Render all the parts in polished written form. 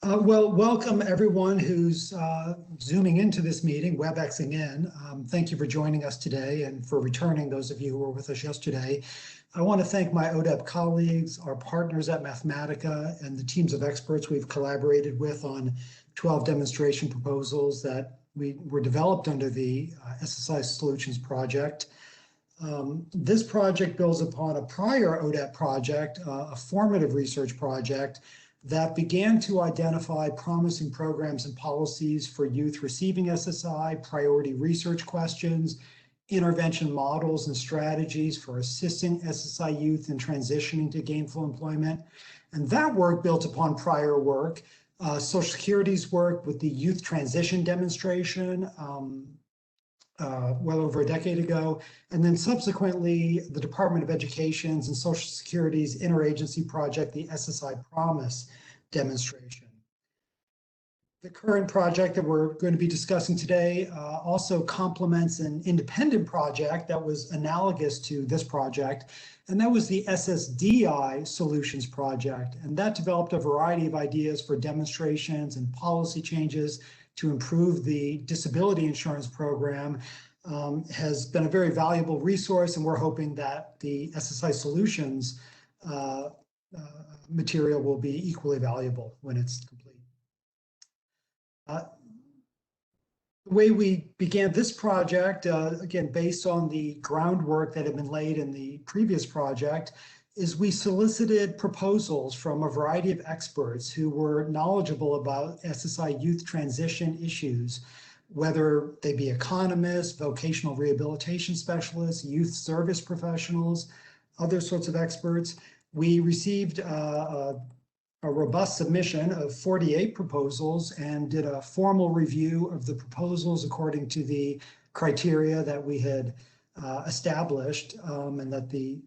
Well, welcome everyone who's Zooming into this meeting, WebExing in. Thank you for joining us today and for returning, those of you who were with us yesterday. I want to thank my ODEP colleagues, our partners at Mathematica, and the teams of experts we've collaborated with on 12 demonstration proposals that were developed under the SSI Solutions project. This project builds upon a prior ODEP project, a formative research project that began to identify promising programs and policies for youth receiving SSI, priority research questions, intervention models and strategies for assisting SSI youth in transitioning to gainful employment. And that work built upon prior work, Social Security's work with the youth transition demonstration, well over a decade ago, and then subsequently the Department of Education's and Social Security's interagency project, the SSI Promise demonstration. The current project that we're going to be discussing today also complements an independent project that was analogous to this project, and that was the SSDI Solutions project. And that developed a variety of ideas for demonstrations and policy changes to improve the disability insurance program. Has been a very valuable resource, and we're hoping that the SSI Solutions material will be equally valuable when it's complete. The way we began this project, again, based on the groundwork that had been laid in the previous project, is we solicited proposals from a variety of experts who were knowledgeable about SSI youth transition issues, whether they be economists, vocational rehabilitation specialists, youth service professionals, other sorts of experts. We received a robust submission of 48 proposals and did a formal review of the proposals according to the criteria that we had established and that the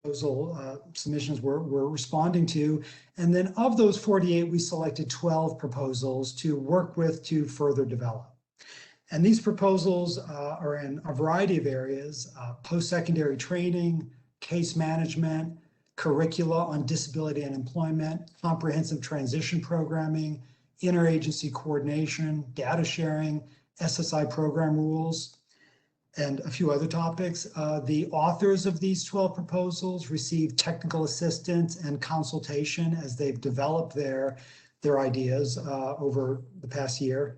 proposal submissions were responding to. And then of those 48, we selected 12 proposals to work with to further develop. And these proposals are in a variety of areas: post-secondary training, case management, curricula on disability and employment, comprehensive transition programming, interagency coordination, data sharing, SSI program rules, and a few other topics. The authors of these 12 proposals received technical assistance and consultation as they've developed their ideas over the past year.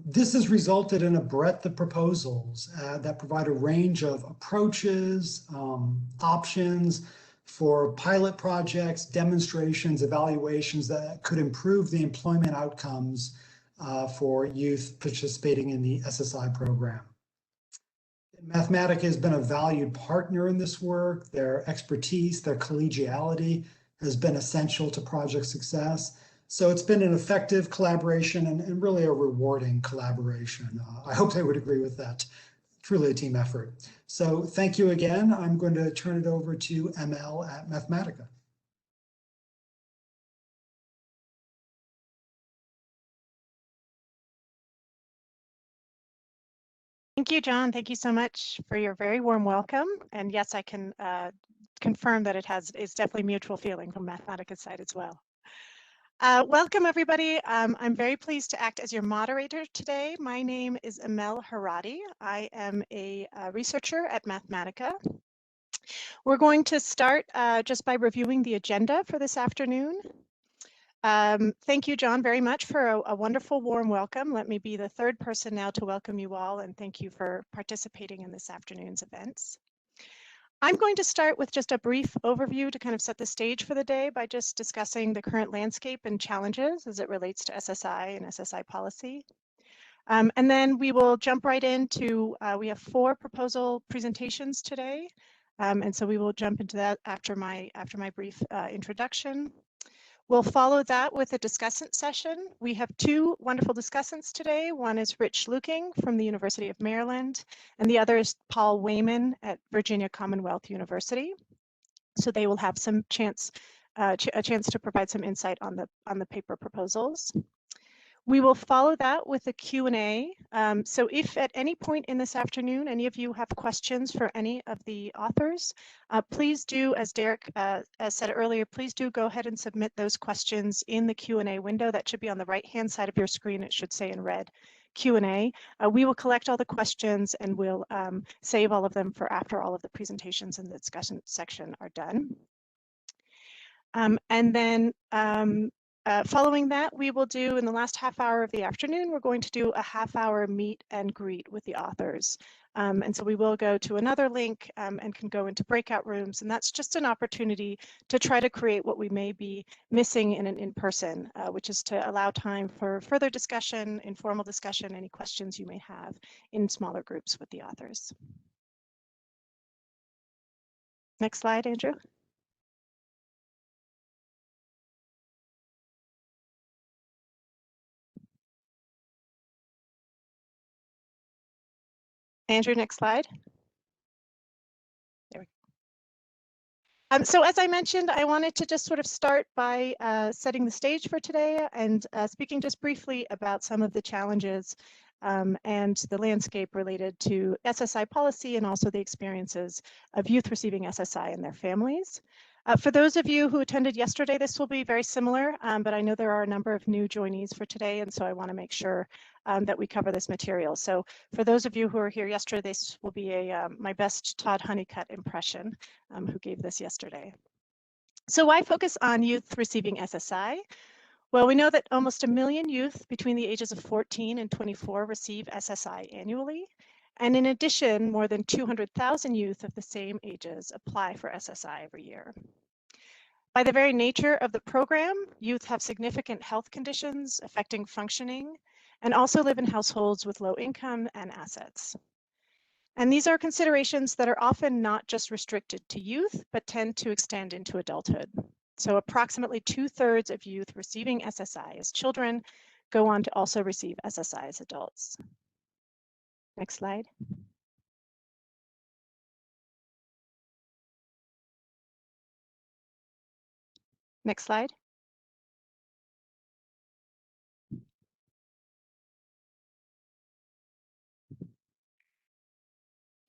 This has resulted in a breadth of proposals that provide a range of approaches, options for pilot projects, demonstrations, evaluations that could improve the employment outcomes for youth participating in the SSI program. Mathematica has been a valued partner in this work. Their expertise, their collegiality has been essential to project success. So it's been an effective collaboration and really a rewarding collaboration. I hope they would agree with that. Truly a team effort. So thank you again. I'm going to turn it over to ML at Mathematica. Thank you, John. Thank you so much for your very warm welcome. And yes, I can confirm that it's definitely mutual feeling from Mathematica's side as well. Welcome, everybody. I'm very pleased to act as your moderator today. My name is Amel Harati. I am a researcher at Mathematica. We're going to start just by reviewing the agenda for this afternoon. Thank you, John, very much for a wonderful warm welcome. Let me be the third person now to welcome you all, and thank you for participating in this afternoon's events. I'm going to start with just a brief overview to kind of set the stage for the day by just discussing the current landscape and challenges as it relates to SSI and SSI policy. And then we will jump right into, we have 4 proposal presentations today. And so we will jump into that after my brief introduction. We'll follow that with a discussant session. We have 2 wonderful discussants today. One is Rich Luking from the University of Maryland, and the other is Paul Wayman at Virginia Commonwealth University. So they will have some a chance to provide some insight on the paper proposals. We will follow that with a Q&A. So if at any point in this afternoon, any of you have questions for any of the authors, please do, as Derek said earlier, please do go ahead and submit those questions in the Q&A window. That should be on the right-hand side of your screen. It should say in red Q&A. We will collect all the questions and we'll save all of them for after all of the presentations and the discussion section are done. And then following that, we will do in the last half hour of the afternoon, we're going to do a half-hour meet and greet with the authors. And so we will go to another link and can go into breakout rooms. And that's just an opportunity to try to create what we may be missing in an in-person, which is to allow time for further discussion, informal discussion, any questions you may have in smaller groups with the authors. Next slide, Andrew. Andrew, next slide. There we go. So as I mentioned, I wanted to just sort of start by setting the stage for today and speaking just briefly about some of the challenges and the landscape related to SSI policy and also the experiences of youth receiving SSI and their families. For those of you who attended yesterday, this will be very similar, but I know there are a number of new joinees for today, and so I want to make sure that we cover this material. So for those of you who were here yesterday, this will be my best Todd Honeycutt impression, who gave this yesterday. So why focus on youth receiving SSI? Well, we know that almost 1 million youth between the ages of 14 and 24 receive SSI annually. And in addition, more than 200,000 youth of the same ages apply for SSI every year. By the very nature of the program, youth have significant health conditions affecting functioning and also live in households with low income and assets. And these are considerations that are often not just restricted to youth, but tend to extend into adulthood. So approximately 2/3 of youth receiving SSI as children go on to also receive SSI as adults. Next slide. Next slide.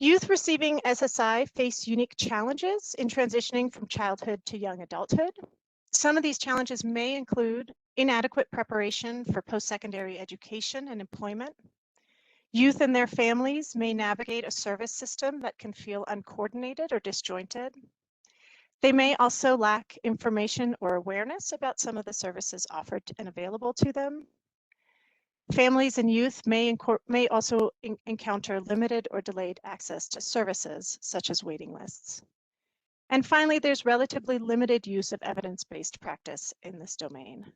Youth receiving SSI face unique challenges in transitioning from childhood to young adulthood. Some of these challenges may include inadequate preparation for post-secondary education and employment. Youth and their families may navigate a service system that can feel uncoordinated or disjointed. They may also lack information or awareness about some of the services offered and available to them. Families and youth may also encounter limited or delayed access to services, such as waiting lists. And finally, there's relatively limited use of evidence-based practice in this domain.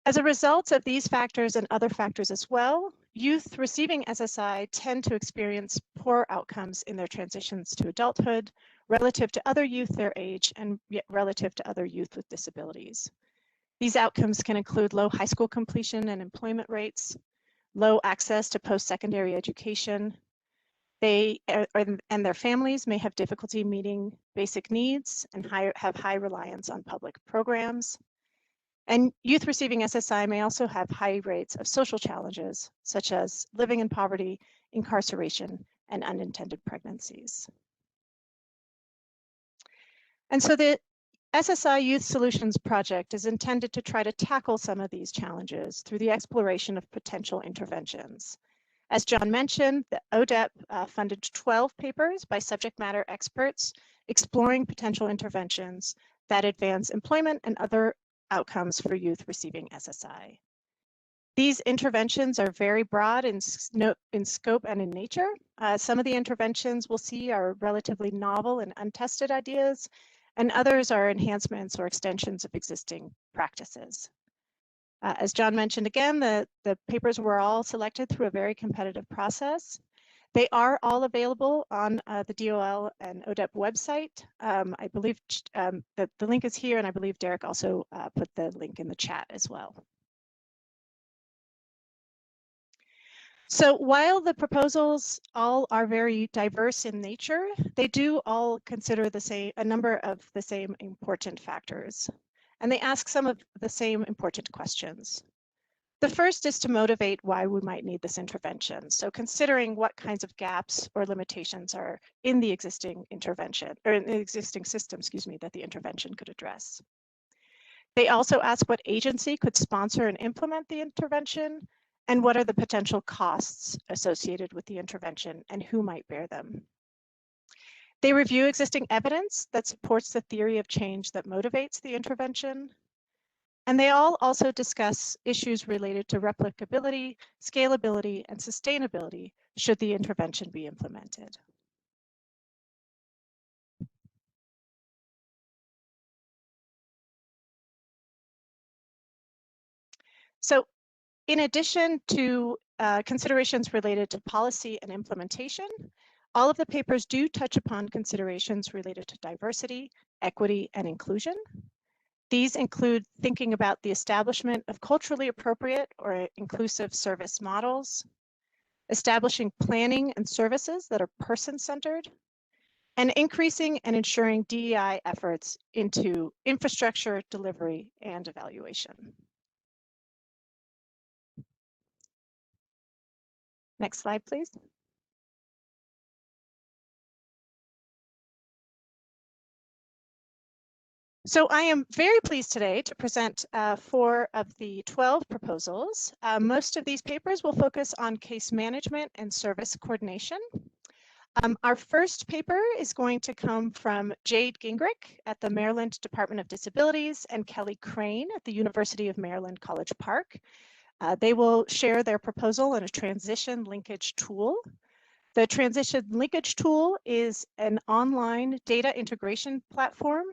As a result of these factors and other factors as well, youth receiving SSI tend to experience poor outcomes in their transitions to adulthood relative to other youth their age and yet relative to other youth with disabilities. These outcomes can include low high school completion and employment rates, low access to post-secondary education. They and their families may have difficulty meeting basic needs and have high reliance on public programs. And youth receiving SSI may also have high rates of social challenges, such as living in poverty, incarceration, and unintended pregnancies. And so the SSI Youth Solutions Project is intended to try to tackle some of these challenges through the exploration of potential interventions. As John mentioned, the ODEP funded 12 papers by subject matter experts exploring potential interventions that advance employment and other outcomes for youth receiving SSI. These interventions are very broad in scope and in nature. Some of the interventions we'll see are relatively novel and untested ideas, and others are enhancements or extensions of existing practices. As John mentioned again, the papers were all selected through a very competitive process. They are all available on the DOL and ODEP website. I believe that the link is here, and I believe Derek also put the link in the chat as well. So while the proposals all are very diverse in nature, they do all consider a number of the same important factors. and they ask some of the same important questions. The first is to motivate why we might need this intervention. So considering what kinds of gaps or limitations are in the existing intervention, or in the existing system, that the intervention could address. They also ask what agency could sponsor and implement the intervention, and what are the potential costs associated with the intervention and who might bear them. They review existing evidence that supports the theory of change that motivates the intervention. And they all also discuss issues related to replicability, scalability, and sustainability should the intervention be implemented. So in addition to considerations related to policy and implementation, all of the papers do touch upon considerations related to diversity, equity, and inclusion. These include thinking about the establishment of culturally appropriate or inclusive service models, establishing planning and services that are person-centered, and increasing and ensuring DEI efforts into infrastructure, delivery, and evaluation. Next slide, please. So I am very pleased today to present 4 of the 12 proposals. Most of these papers will focus on case management and service coordination. Our first paper is going to come from Jade Gingrich at the Maryland Department of Disabilities and Kelly Crane at the University of Maryland College Park. They will share their proposal on a transition linkage tool. The transition linkage tool is an online data integration platform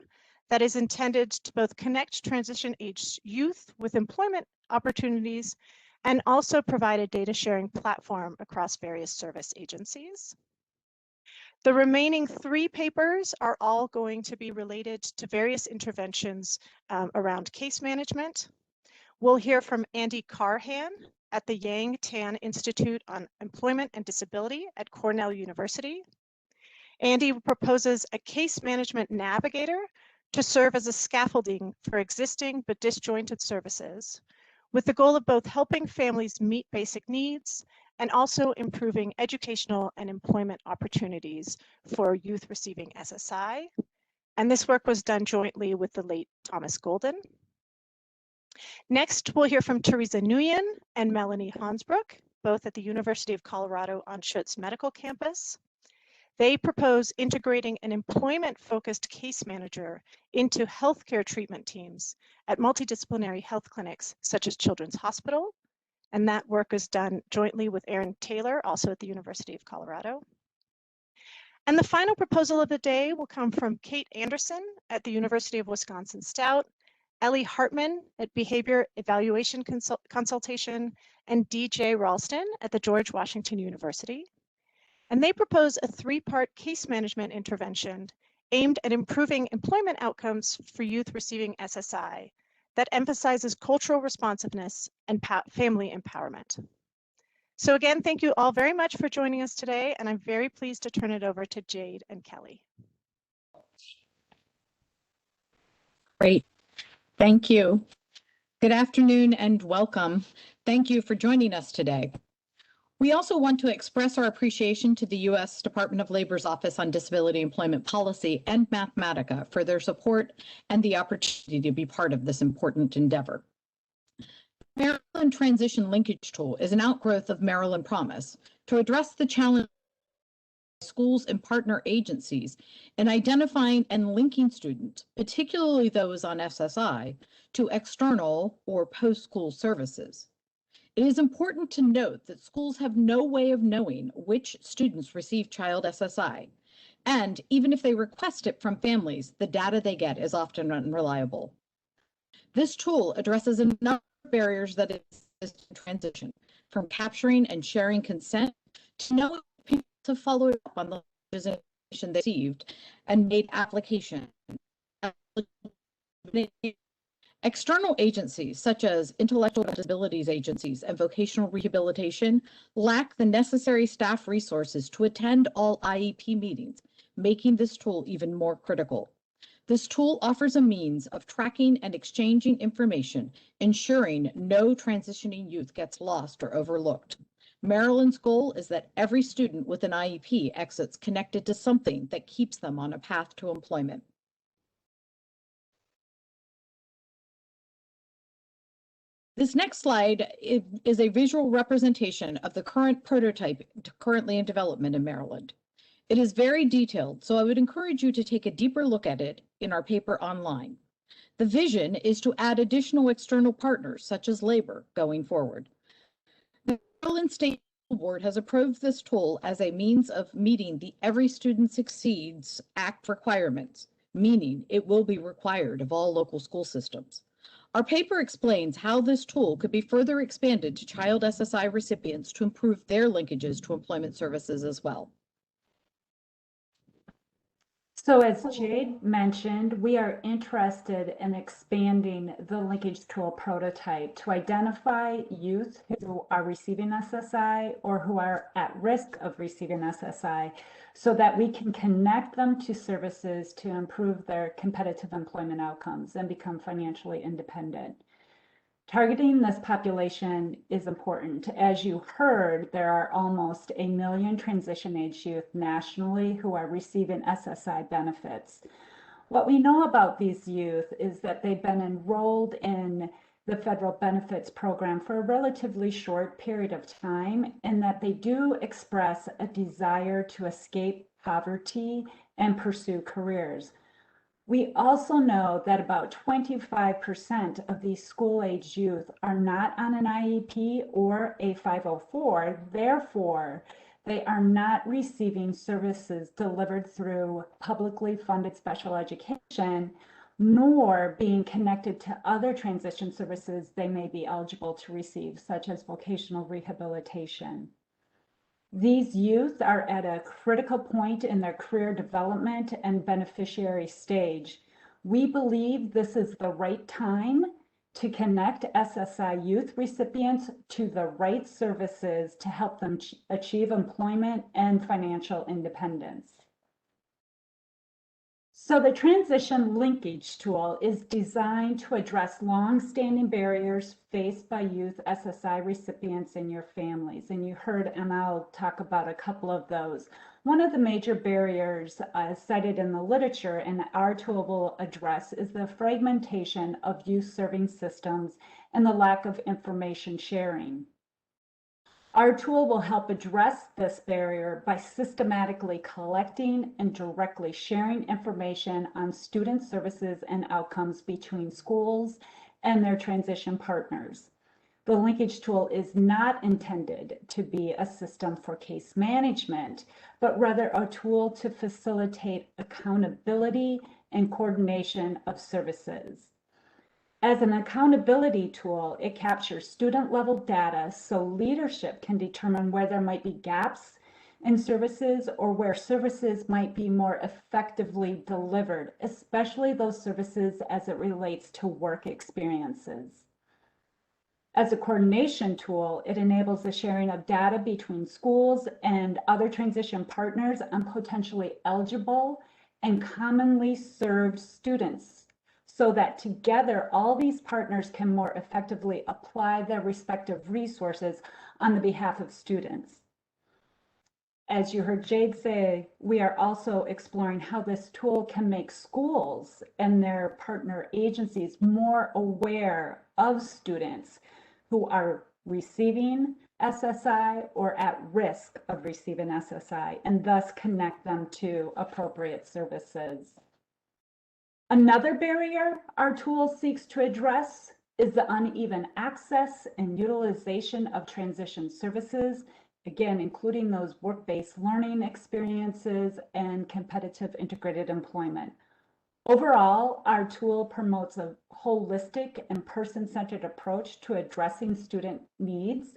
that is intended to both connect transition-aged youth with employment opportunities and also provide a data sharing platform across various service agencies. The remaining 3 papers are all going to be related to various interventions around case management. We'll hear from Andy Carhan at the Yang Tan Institute on Employment and Disability at Cornell University. Andy proposes a case management navigator to serve as a scaffolding for existing but disjointed services, with the goal of both helping families meet basic needs and also improving educational and employment opportunities for youth receiving SSI. And this work was done jointly with the late Thomas Golden. Next, we'll hear from Teresa Nguyen and Melanie Hansbrook, both at the University of Colorado Anschutz Medical Campus. They propose integrating an employment-focused case manager into healthcare treatment teams at multidisciplinary health clinics such as Children's Hospital, and that work is done jointly with Aaron Taylor, also at the University of Colorado. And the final proposal of the day will come from Kate Anderson at the University of Wisconsin-Stout, Ellie Hartman at Behavior Evaluation Consultation, and DJ Ralston at the George Washington University. And they propose a 3-part case management intervention aimed at improving employment outcomes for youth receiving SSI that emphasizes cultural responsiveness and family empowerment. So again, thank you all very much for joining us today, and I'm very pleased to turn it over to Jade and Kelly. Great, thank you. Good afternoon and welcome. Thank you for joining us today. We also want to express our appreciation to the U.S. Department of Labor's Office on Disability Employment Policy and Mathematica for their support and the opportunity to be part of this important endeavor. Maryland Transition Linkage Tool is an outgrowth of Maryland Promise to address the challenge of schools and partner agencies in identifying and linking students, particularly those on SSI, to external or post-school services. It is important to note that schools have no way of knowing which students receive child SSI, and even if they request it from families, the data they get is often unreliable. This tool addresses a number of barriers that exist in transition, from capturing and sharing consent to knowing people to follow up on the legislation they received and made application. External agencies, such as intellectual disabilities agencies and vocational rehabilitation, lack the necessary staff resources to attend all IEP meetings, making this tool even more critical. This tool offers a means of tracking and exchanging information, ensuring no transitioning youth gets lost or overlooked. Maryland's goal is that every student with an IEP exits connected to something that keeps them on a path to employment. This next slide is a visual representation of the current prototype currently in development in Maryland. It is very detailed, so I would encourage you to take a deeper look at it in our paper online. The vision is to add additional external partners, such as labor, going forward. The Maryland State Board has approved this tool as a means of meeting the Every Student Succeeds Act requirements, meaning it will be required of all local school systems. Our paper explains how this tool could be further expanded to child SSI recipients to improve their linkages to employment services as well. So as Jade mentioned, we are interested in expanding the linkage tool prototype to identify youth who are receiving SSI or who are at risk of receiving SSI so that we can connect them to services to improve their competitive employment outcomes and become financially independent. Targeting this population is important. As you heard, there are almost 1 million transition-age youth nationally who are receiving SSI benefits. What we know about these youth is that they've been enrolled in the federal benefits program for a relatively short period of time, and that they do express a desire to escape poverty and pursue careers. We also know that about 25% of these school-age youth are not on an IEP or a 504. Therefore, they are not receiving services delivered through publicly funded special education, nor being connected to other transition services they may be eligible to receive, such as vocational rehabilitation. These youth are at a critical point in their career development and beneficiary stage. We believe this is the right time to connect SSI youth recipients to the right services to help them achieve employment and financial independence. So the transition linkage tool is designed to address long-standing barriers faced by youth SSI recipients and your families. And you heard ML talk about a couple of those. One of the major barriers cited in the literature and our tool will address is the fragmentation of youth serving systems and the lack of information sharing. Our tool will help address this barrier by systematically collecting and directly sharing information on student services and outcomes between schools and their transition partners. The linkage tool is not intended to be a system for case management, but rather a tool to facilitate accountability and coordination of services. As an accountability tool, it captures student-level data so leadership can determine where there might be gaps in services or where services might be more effectively delivered, especially those services as it relates to work experiences. As a coordination tool, it enables the sharing of data between schools and other transition partners on potentially eligible and commonly served students, so that together all these partners can more effectively apply their respective resources on the behalf of students. As you heard Jade say, we are also exploring how this tool can make schools and their partner agencies more aware of students who are receiving SSI or at risk of receiving SSI, and thus connect them to appropriate services. Another barrier our tool seeks to address is the uneven access and utilization of transition services, again, including those work-based learning experiences and competitive integrated employment. Overall, our tool promotes a holistic and person-centered approach to addressing student needs.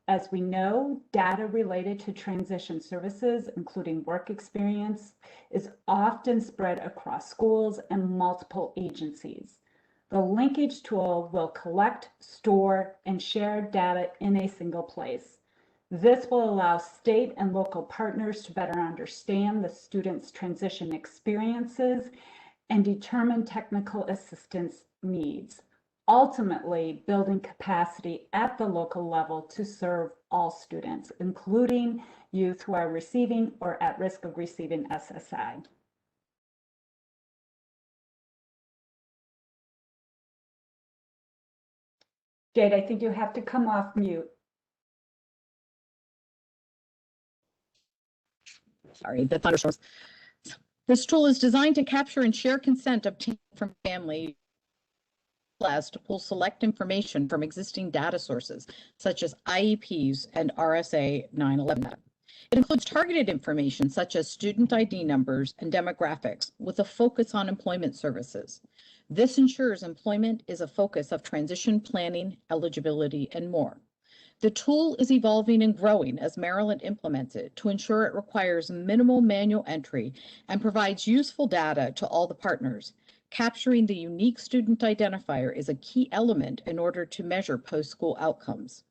As we know, data related to transition services, including work experience, is often spread across schools and multiple agencies. The linkage tool will collect, store, and share data in a single place. This will allow state and local partners to better understand the students' transition experiences and determine technical assistance needs, ultimately building capacity at the local level to serve all students, including youth who are receiving or at risk of receiving SSI. Jade, I think you have to come off mute. Sorry, the thunderstorms. This tool is designed to capture and share consent obtained from family as to pull select information from existing data sources, such as IEPs and RSA 911 data. It includes targeted information such as student ID numbers and demographics with a focus on employment services. This ensures employment is a focus of transition planning, eligibility, and more. The tool is evolving and growing as Maryland implements it to ensure it requires minimal manual entry and provides useful data to all the partners. Capturing the unique student identifier is a key element in order to measure post-school outcomes.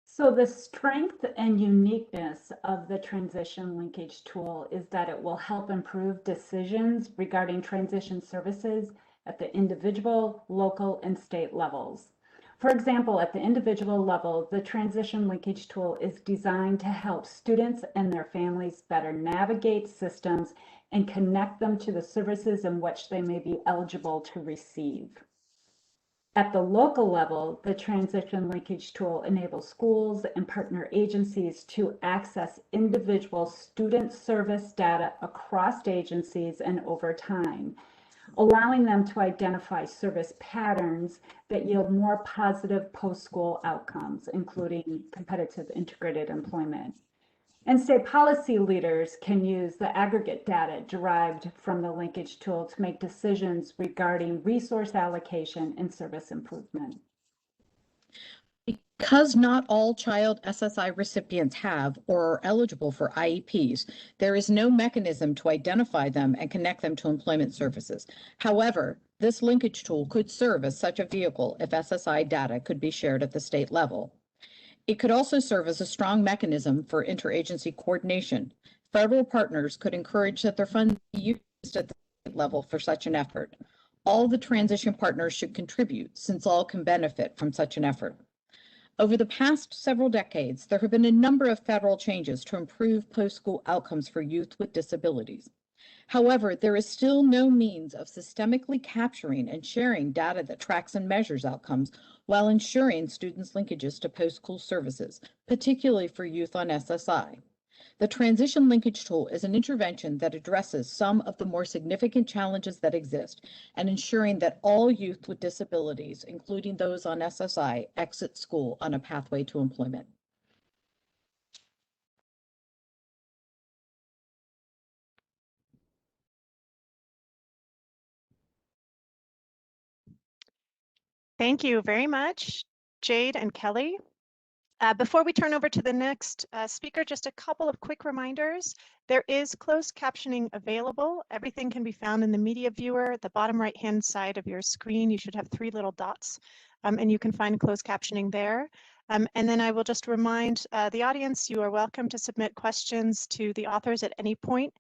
So the strength and uniqueness of the transition linkage tool is that it will help improve decisions regarding transition services at the individual, local, and state levels. For example, at the individual level, the transition linkage tool is designed to help students and their families better navigate systems and connect them to the services in which they may be eligible to receive. At the local level, the transition linkage tool enables schools and partner agencies to access individual student service data across agencies and over time, allowing them to identify service patterns that yield more positive post-school outcomes, including competitive integrated employment. And state policy leaders can use the aggregate data derived from the linkage tool to make decisions regarding resource allocation and service improvement. Because not all child SSI recipients have or are eligible for IEPs, there is no mechanism to identify them and connect them to employment services. However, this linkage tool could serve as such a vehicle if SSI data could be shared at the state level. It could also serve as a strong mechanism for interagency coordination. Federal partners could encourage that their funds be used at the state level for such an effort. All the transition partners should contribute, since all can benefit from such an effort. Over the past several decades, there have been a number of federal changes to improve post-school outcomes for youth with disabilities. However, there is still no means of systemically capturing and sharing data that tracks and measures outcomes while ensuring students' linkages to post-school services, particularly for youth on SSI. The transition linkage tool is an intervention that addresses some of the more significant challenges that exist and ensuring that all youth with disabilities, including those on SSI, exit school on a pathway to employment. Thank you very much, Jade and Kelly. Before we turn over to the next speaker, just a couple of quick reminders. There is closed captioning available. Everything can be found in the media viewer. At the bottom right-hand side of your screen, you should have 3 little dots, and you can find closed captioning there. And then I will just remind the audience, you are welcome to submit questions to the authors at any point.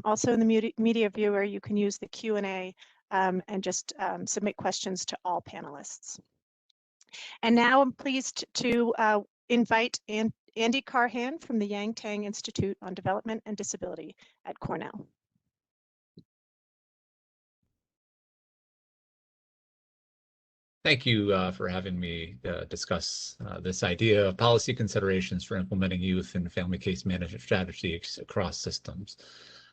Also in the media viewer, you can use the Q&A and just submit questions to all panelists. And now I'm pleased to invite Andy Carhan from the Yang Tang Institute on Development and Disability at Cornell. Thank you for having me discuss this idea of policy considerations for implementing youth and family case management strategies across systems.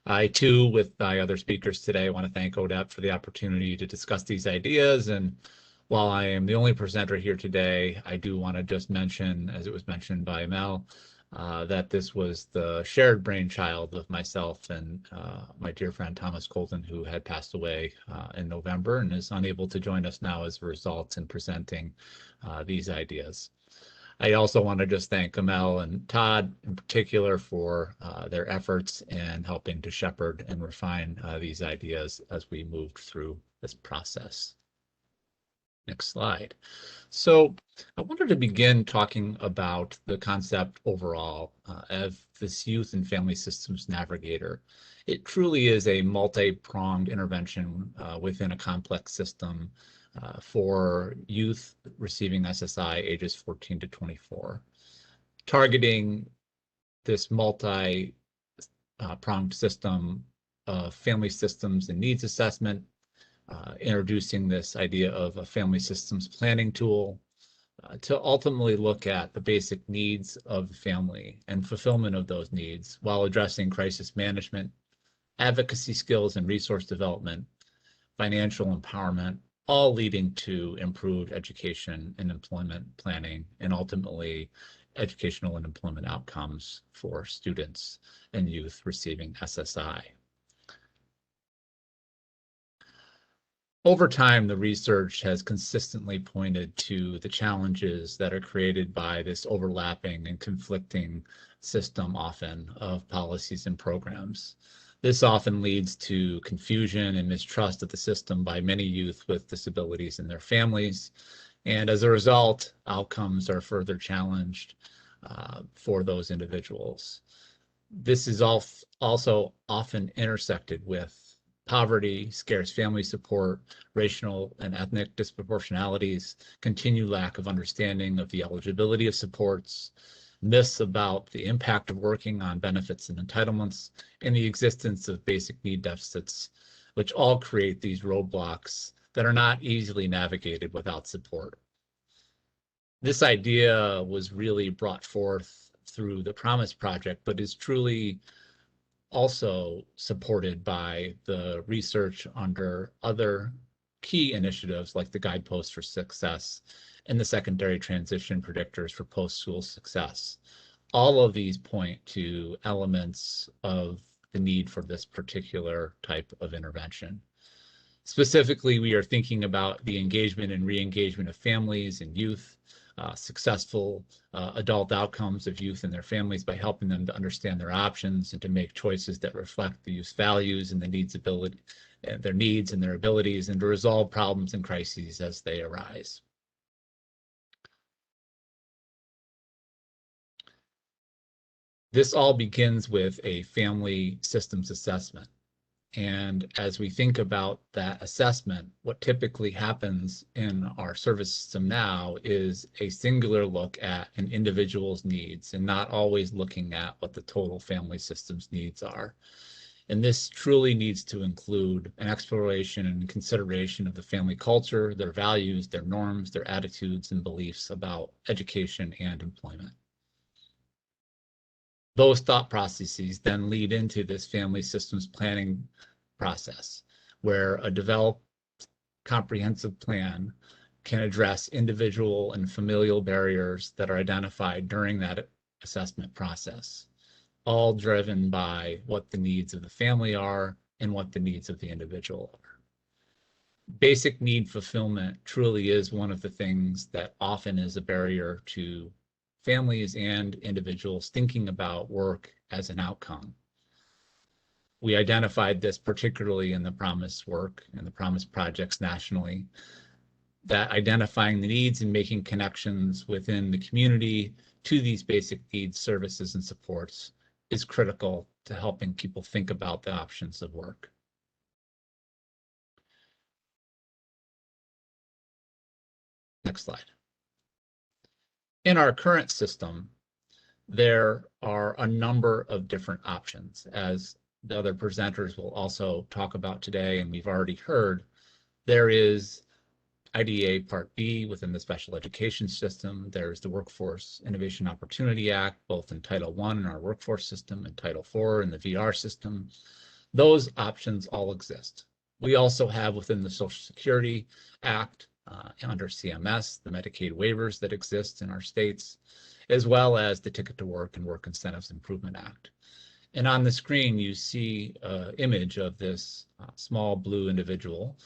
I too, with my other speakers today, want to thank ODEP for the opportunity to discuss these ideas. And while I am the only presenter here today, I do want to just mention, as it was mentioned by Mel, that this was the shared brainchild of myself and my dear friend Thomas Colton, who had passed away in November and is unable to join us now as a result in presenting these ideas. I also want to just thank Amel and Todd in particular for their efforts in helping to shepherd and refine these ideas as we moved through this process. Next slide. So I wanted to begin talking about the concept overall of this youth and family systems navigator. It truly is a multi-pronged intervention within a complex system for youth receiving SSI ages 14 to 24, targeting this multi-pronged system of family systems and needs assessment, introducing this idea of a family systems planning tool to ultimately look at the basic needs of the family and fulfillment of those needs while addressing crisis management, advocacy skills and resource development, financial empowerment, all leading to improved education and employment planning, and ultimately educational and employment outcomes for students and youth receiving SSI. Over time, the research has consistently pointed to the challenges that are created by this overlapping and conflicting system often of policies and programs. This often leads to confusion and mistrust of the system by many youth with disabilities and their families. And as a result, outcomes are further challenged for those individuals. This is also often intersected with poverty, scarce family support, racial and ethnic disproportionalities, continued lack of understanding of the eligibility of supports, myths about the impact of working on benefits and entitlements, and the existence of basic need deficits, which all create these roadblocks that are not easily navigated without support. This idea was really brought forth through the Promise Project, but is truly also supported by the research under other key initiatives like the Guidepost for Success and the Secondary Transition Predictors for Post-School Success. All of these point to elements of the need for this particular type of intervention. Specifically, we are thinking about the engagement and re-engagement of families and youth, successful adult outcomes of youth and their families by helping them to understand their options and to make choices that reflect the youth's values and their needs and their abilities, and to resolve problems and crises as they arise. This all begins with a family systems assessment. And as we think about that assessment, what typically happens in our service system now is a singular look at an individual's needs and not always looking at what the total family system's needs are. And this truly needs to include an exploration and consideration of the family culture, their values, their norms, their attitudes and beliefs about education and employment. Those thought processes then lead into this family systems planning process, where a developed comprehensive plan can address individual and familial barriers that are identified during that assessment process, all driven by what the needs of the family are and what the needs of the individual are. Basic need fulfillment truly is one of the things that often is a barrier to families and individuals thinking about work as an outcome. We identified this particularly in the Promise work and the Promise projects nationally, that identifying the needs and making connections within the community to these basic needs, services, and supports is critical to helping people think about the options of work. Next slide. In our current system, there are a number of different options, as the other presenters will also talk about today, and we've already heard. There is IDEA Part B within the special education system. There's the Workforce Innovation Opportunity Act, both in Title I in our workforce system and Title IV in the VR system. Those options all exist. We also have within the Social Security Act, under CMS, the Medicaid waivers that exist in our states, as well as the Ticket to Work and Work Incentives Improvement Act. And on the screen, you see an image of this small blue individual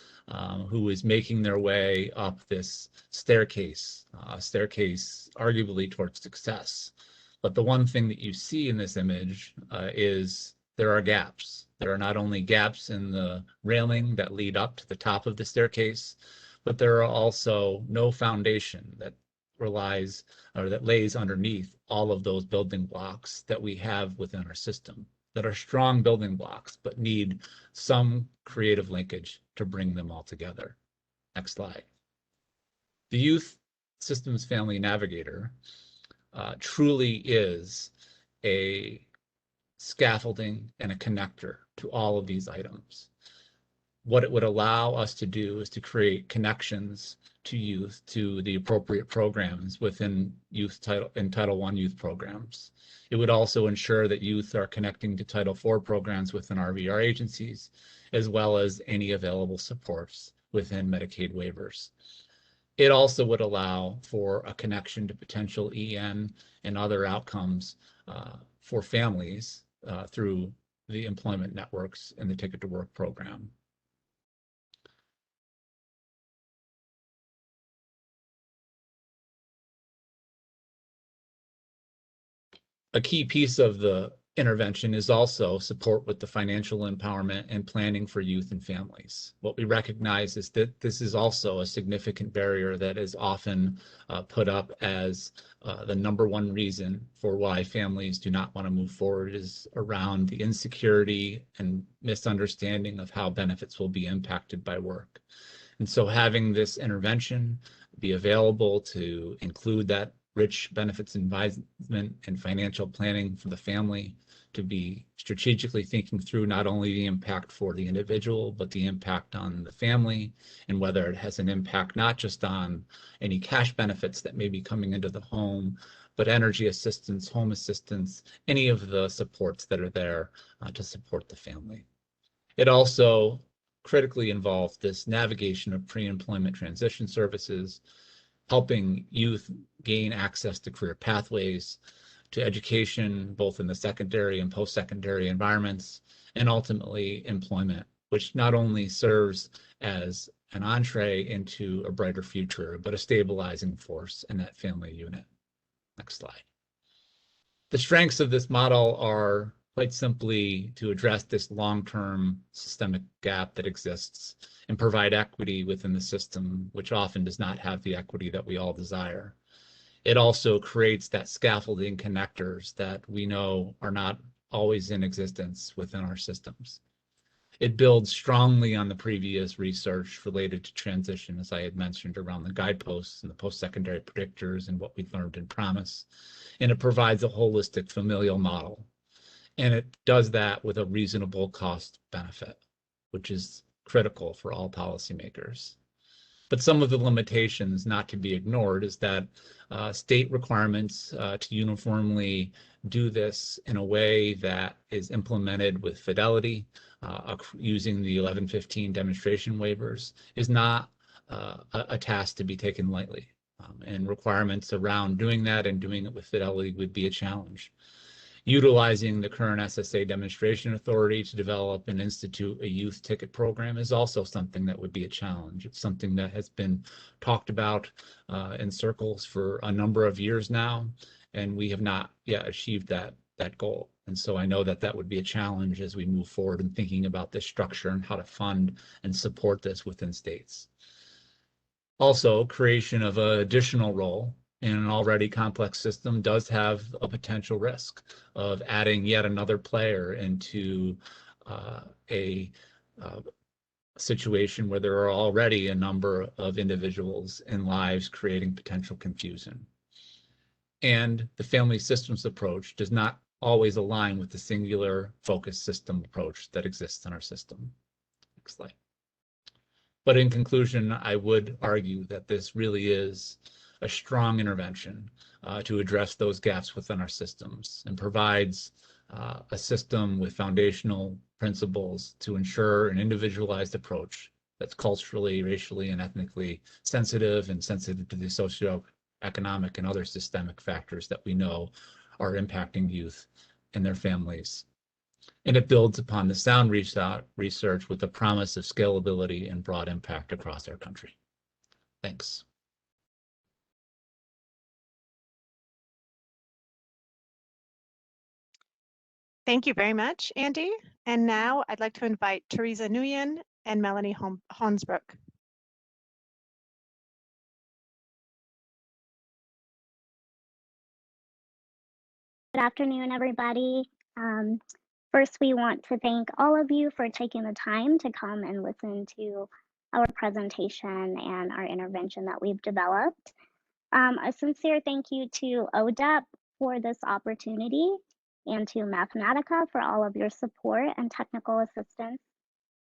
who is making their way up this staircase arguably towards success. But the one thing that you see in this image is there are gaps. There are not only gaps in the railing that lead up to the top of the staircase, but there are also no foundation that relies or that lays underneath all of those building blocks that we have within our system that are strong building blocks, but need some creative linkage to bring them all together. Next slide. The Youth Systems Family Navigator truly is a scaffolding and a connector to all of these items. What it would allow us to do is to create connections to youth, to the appropriate programs within Title I youth programs. It would also ensure that youth are connecting to Title IV programs within RVR agencies, as well as any available supports within Medicaid waivers. It also would allow for a connection to potential EN and other outcomes for families through the employment networks and the Ticket to Work program. A key piece of the intervention is also support with the financial empowerment and planning for youth and families. What we recognize is that this is also a significant barrier that is often put up as the #1 reason for why families do not want to move forward is around the insecurity and misunderstanding of how benefits will be impacted by work. And so having this intervention be available to include that rich benefits advisement and financial planning for the family, to be strategically thinking through not only the impact for the individual, but the impact on the family, and whether it has an impact not just on any cash benefits that may be coming into the home, but energy assistance, home assistance, any of the supports that are there to support the family. It also critically involves this navigation of pre-employment transition services, helping youth gain access to career pathways, to education, both in the secondary and post-secondary environments, and ultimately employment, which not only serves as an entree into a brighter future, but a stabilizing force in that family unit. Next slide. The strengths of this model are quite simply to address this long-term systemic gap that exists and provide equity within the system, which often does not have the equity that we all desire. It also creates that scaffolding connectors that we know are not always in existence within our systems. It builds strongly on the previous research related to transition, as I had mentioned, around the guideposts and the post-secondary predictors and what we learned in Promise. And it provides a holistic familial model. And it does that with a reasonable cost benefit, which is critical for all policymakers. But some of the limitations not to be ignored is that state requirements to uniformly do this in a way that is implemented with fidelity using the 1115 demonstration waivers is not a task to be taken lightly. And requirements around doing that and doing it with fidelity would be a challenge. Utilizing the current SSA demonstration authority to develop and institute a youth ticket program is also something that would be a challenge. It's something that has been talked about in circles for a number of years now, and we have not yet achieved that goal. And so I know that that would be a challenge as we move forward in thinking about this structure and how to fund and support this within states. Also, creation of an additional role in an already complex system does have a potential risk of adding yet another player into a situation where there are already a number of individuals and lives creating potential confusion. And the family systems approach does not always align with the singular focused system approach that exists in our system. Next slide. But in conclusion, I would argue that this really is a strong intervention to address those gaps within our systems and provides a system with foundational principles to ensure an individualized approach that's culturally, racially, and ethnically sensitive and sensitive to the socioeconomic and other systemic factors that we know are impacting youth and their families. And it builds upon the sound research with the promise of scalability and broad impact across our country. Thanks. Thank you very much, Andy. And now I'd like to invite Teresa Nguyen and Melanie Hansbrook. Good afternoon, everybody. First, we want to thank all of you for taking the time to come and listen to our presentation and our intervention that we've developed. A sincere thank you to ODEP for this opportunity and to Mathematica for all of your support and technical assistance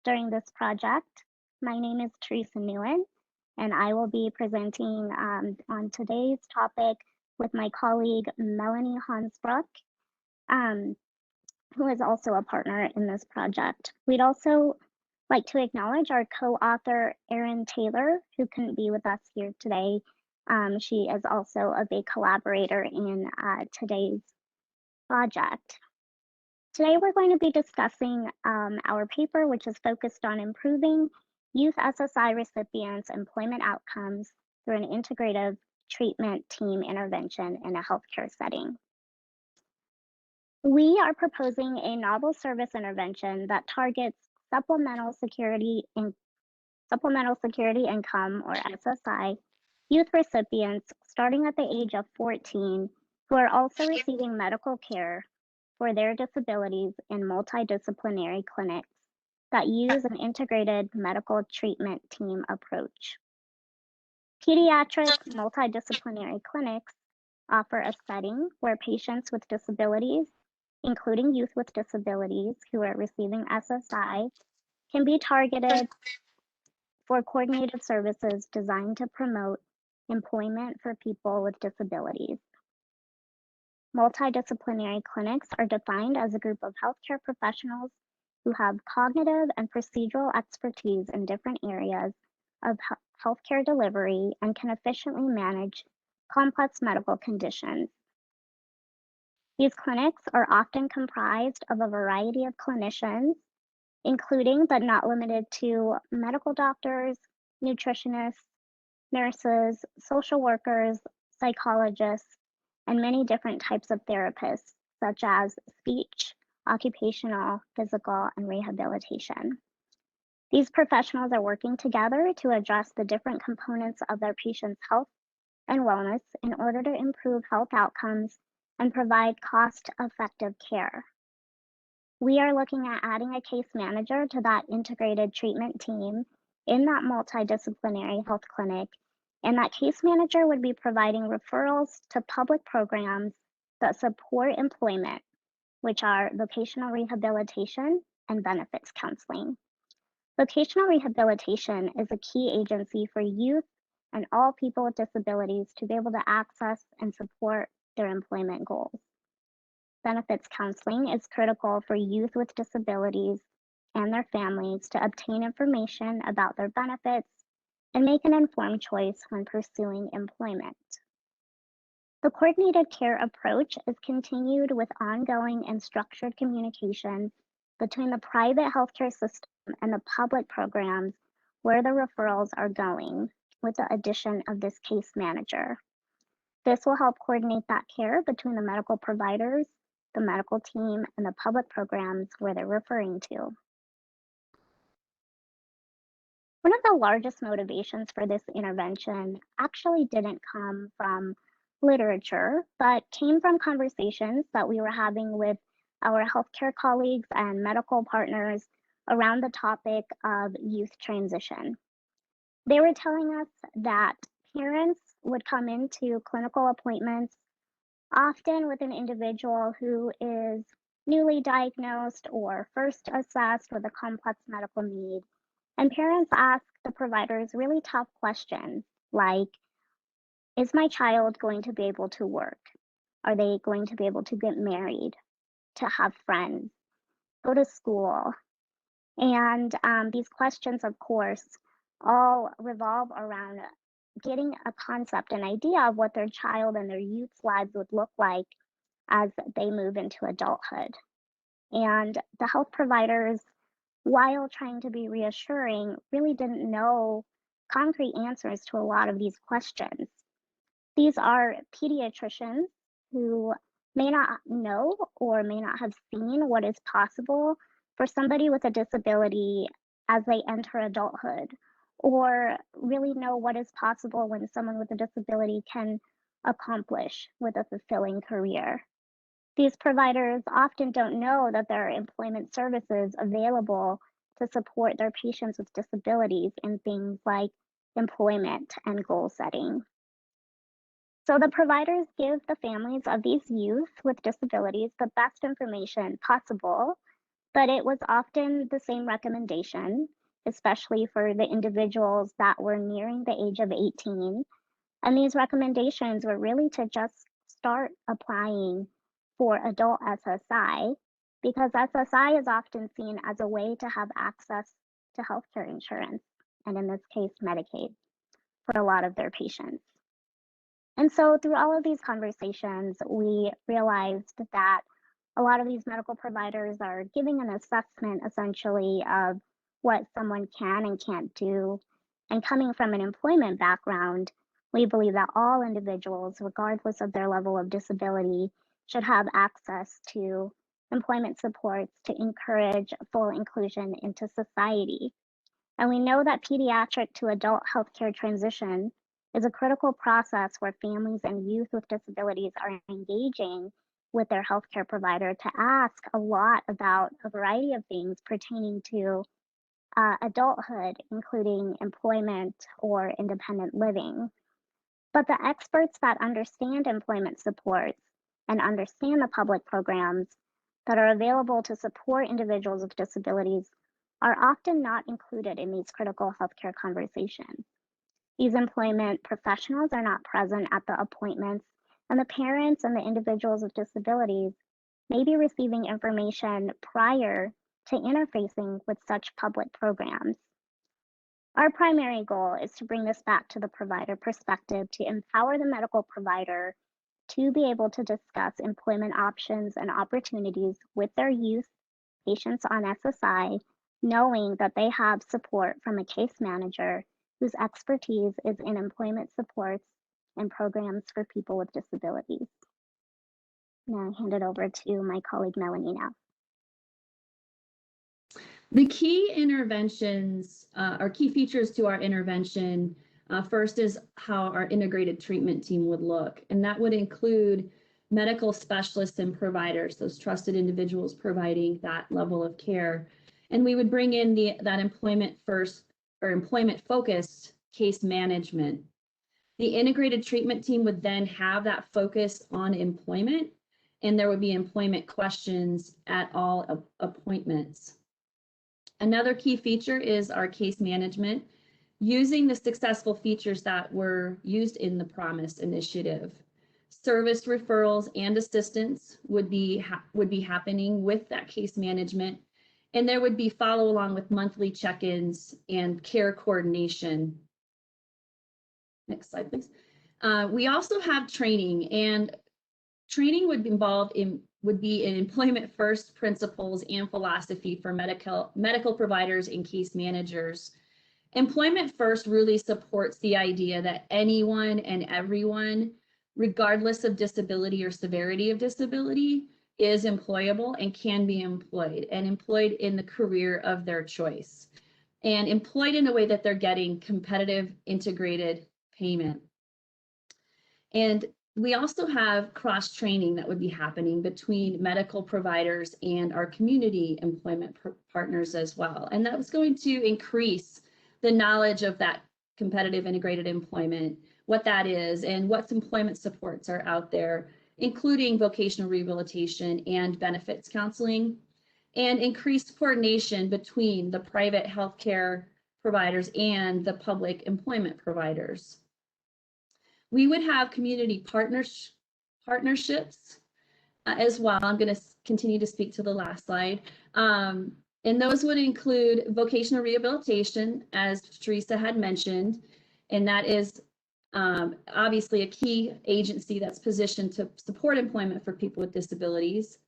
during this project. My name is Teresa Nguyen, and I will be presenting on today's topic with my colleague Melanie Hansbrook, who is also a partner in this project. We'd also like to acknowledge our co-author, Erin Taylor, who couldn't be with us here today. She is also a big collaborator in today's project. Today, we're going to be discussing our paper, which is focused on improving youth SSI recipients' employment outcomes through an integrative treatment team intervention in a healthcare setting. We are proposing a novel service intervention that targets supplemental security income, or SSI, youth recipients starting at the age of 14 who are also receiving medical care for their disabilities in multidisciplinary clinics that use an integrated medical treatment team approach. Pediatric multidisciplinary clinics offer a setting where patients with disabilities, including youth with disabilities who are receiving SSI, can be targeted for coordinated services designed to promote employment for people with disabilities. Multidisciplinary clinics are defined as a group of healthcare professionals who have cognitive and procedural expertise in different areas of healthcare delivery and can efficiently manage complex medical conditions. These clinics are often comprised of a variety of clinicians, including but not limited to medical doctors, nutritionists, nurses, social workers, psychologists, and many different types of therapists, such as speech, occupational, physical, and rehabilitation. These professionals are working together to address the different components of their patients' health and wellness in order to improve health outcomes and provide cost-effective care. We are looking at adding a case manager to that integrated treatment team in that multidisciplinary health clinic, and that case manager would be providing referrals to public programs that support employment, which are vocational rehabilitation and benefits counseling. Vocational rehabilitation is a key agency for youth and all people with disabilities to be able to access and support their employment goals. Benefits counseling is critical for youth with disabilities and their families to obtain information about their benefits and make an informed choice when pursuing employment. The coordinated care approach is continued with ongoing and structured communication between the private healthcare system and the public programs where the referrals are going, with the addition of this case manager. This will help coordinate that care between the medical providers, the medical team, and the public programs where they're referring to. One of the largest motivations for this intervention actually didn't come from literature, but came from conversations that we were having with our healthcare colleagues and medical partners around the topic of youth transition. They were telling us that parents would come into clinical appointments often with an individual who is newly diagnosed or first assessed with a complex medical need. And parents ask the providers really tough questions like, is my child going to be able to work? Are they going to be able to get married, to have friends, go to school? And these questions, of course, all revolve around getting a concept, an idea of what their child and their youth's lives would look like as they move into adulthood. And the health providers, while trying to be reassuring, really didn't know concrete answers to a lot of these questions. These are pediatricians who may not know or may not have seen what is possible for somebody with a disability as they enter adulthood, or really know what is possible when someone with a disability can accomplish with a fulfilling career. These providers often don't know that there are employment services available to support their patients with disabilities in things like employment and goal setting. So the providers give the families of these youth with disabilities the best information possible, but it was often the same recommendation, especially for the individuals that were nearing the age of 18. And these recommendations were really to just start applying for adult SSI, because SSI is often seen as a way to have access to healthcare insurance, and in this case, Medicaid, for a lot of their patients. And so through all of these conversations, we realized that a lot of these medical providers are giving an assessment essentially of what someone can and can't do. And coming from an employment background, we believe that all individuals, regardless of their level of disability, should have access to employment supports to encourage full inclusion into society. And we know that pediatric to adult healthcare transition is a critical process where families and youth with disabilities are engaging with their healthcare provider to ask a lot about a variety of things pertaining to adulthood, including employment or independent living. But the experts that understand employment supports and understand the public programs that are available to support individuals with disabilities are often not included in these critical healthcare conversations. These employment professionals are not present at the appointments, and the parents and the individuals with disabilities may be receiving information prior to interfacing with such public programs. Our primary goal is to bring this back to the provider perspective to empower the medical provider to be able to discuss employment options and opportunities with their youth patients on SSI, knowing that they have support from a case manager whose expertise is in employment supports and programs for people with disabilities. Now I hand it over to my colleague Melanie now. The key interventions or key features to our intervention, first is how our integrated treatment team would look. And that would include medical specialists and providers, those trusted individuals providing that level of care. And we would bring in that employment first or employment focused case management. The integrated treatment team would then have that focus on employment, and there would be employment questions at all appointments. Another key feature is our case management, using the successful features that were used in the PROMISE initiative. Service referrals and assistance would be happening with that case management, and there would be follow along with monthly check-ins and care coordination. Next slide, please. We also have training, and training would be in employment first principles and philosophy for medical providers and case managers. Employment first really supports the idea that anyone and everyone, regardless of disability or severity of disability, is employable and can be employed, and employed in the career of their choice, and employed in a way that they're getting competitive integrated payment. And we also have cross training that would be happening between medical providers and our community employment partners as well. And that was going to increase the knowledge of that competitive integrated employment, what that is, and what employment supports are out there, including vocational rehabilitation and benefits counseling, and increased coordination between the private healthcare providers and the public employment providers. We would have community partnerships as well. I'm going to continue to speak to the last slide. And those would include vocational rehabilitation, as Teresa had mentioned, and that is obviously a key agency that's positioned to support employment for people with disabilities.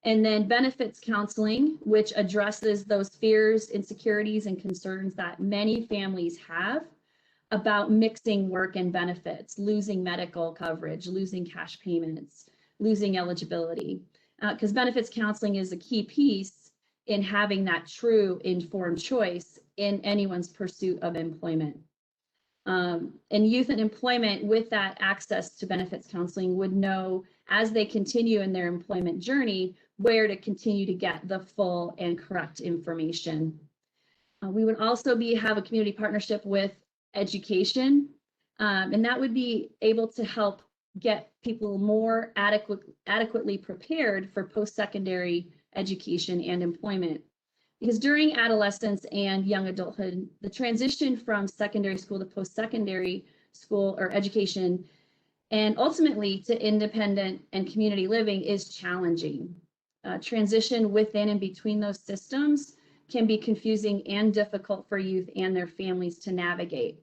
And then benefits counseling, which addresses those fears, insecurities, and concerns that many families have about mixing work and benefits, losing medical coverage, losing cash payments, losing eligibility. Because benefits counseling is a key piece in having that true informed choice in anyone's pursuit of employment. And youth and employment with that access to benefits counseling would know as they continue in their employment journey, where to continue to get the full and correct information. We would also have a community partnership with education, and that would be able to help get people more adequately prepared for post-secondary education and employment. Because during adolescence and young adulthood, the transition from secondary school to post-secondary school or education and ultimately to independent and community living is challenging. Transition within and between those systems can be confusing and difficult for youth and their families to navigate.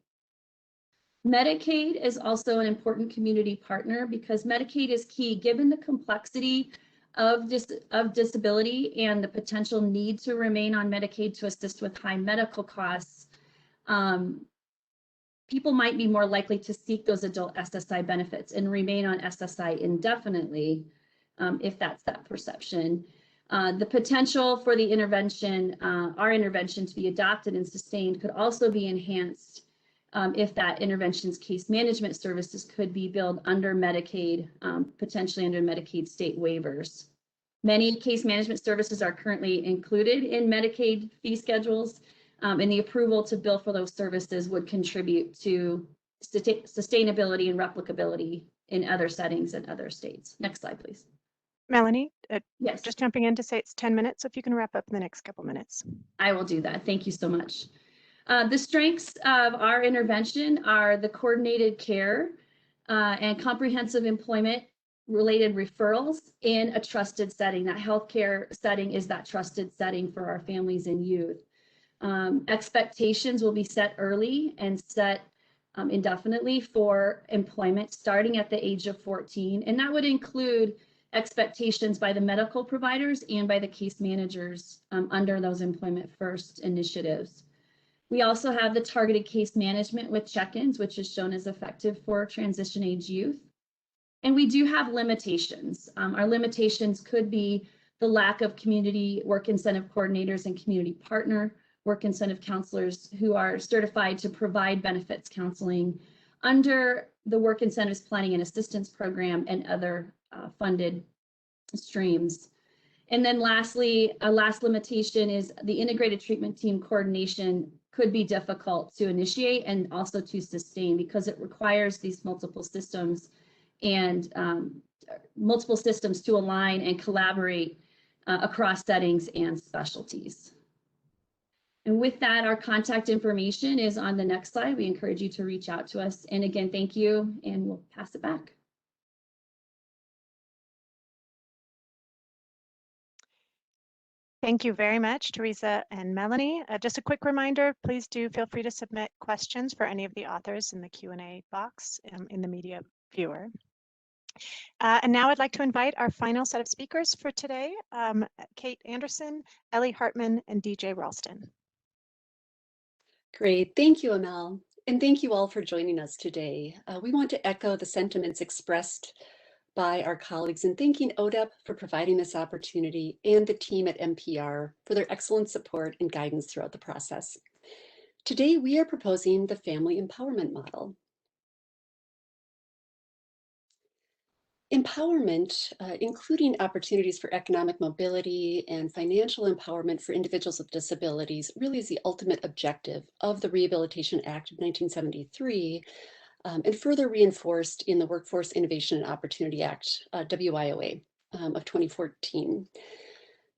Medicaid is also an important community partner because Medicaid is key given the complexity of disability and the potential need to remain on Medicaid to assist with high medical costs. People might be more likely to seek those adult SSI benefits and remain on SSI indefinitely if that's that perception. The potential for the intervention, our intervention to be adopted and sustained could also be enhanced if that intervention's case management services could be billed under Medicaid, potentially under Medicaid state waivers. Many case management services are currently included in Medicaid fee schedules, and the approval to bill for those services would contribute to sustainability and replicability in other settings and other states. Next slide, please. Melanie, Yes, just jumping in to say it's 10 minutes, so if you can wrap up in the next couple minutes. I will do that. Thank you so much. The strengths of our intervention are the coordinated care and comprehensive employment related referrals in a trusted setting. That healthcare setting is that trusted setting for our families and youth. Expectations will be set early and set indefinitely for employment starting at the age of 14. And that would include expectations by the medical providers and by the case managers under those Employment First initiatives. We also have the targeted case management with check-ins, which is shown as effective for transition age youth. And we do have limitations. Our limitations could be the lack of community work incentive coordinators and community partner work incentive counselors who are certified to provide benefits counseling under the Work Incentives Planning and Assistance Program and other funded streams. And then lastly, a last limitation is the integrated treatment team coordination could be difficult to initiate and also to sustain because it requires these multiple systems and multiple systems to align and collaborate across settings and specialties. And with that, our contact information is on the next slide. We encourage you to reach out to us. And again, thank you, and we'll pass it back. Thank you very much, Teresa and Melanie. Just a quick reminder, please do feel free to submit questions for any of the authors in the Q&A box in the media viewer. And now I'd like to invite our final set of speakers for today, Kate Anderson, Ellie Hartman, and DJ Ralston. Great, thank you, Amel, and thank you all for joining us today. We want to echo the sentiments expressed by our colleagues in thanking ODEP for providing this opportunity and the team at NPR for their excellent support and guidance throughout the process. Today, we are proposing the family empowerment model. Empowerment, including opportunities for economic mobility and financial empowerment for individuals with disabilities, really is the ultimate objective of the Rehabilitation Act of 1973, and further reinforced in the Workforce Innovation and Opportunity Act, WIOA, of 2014.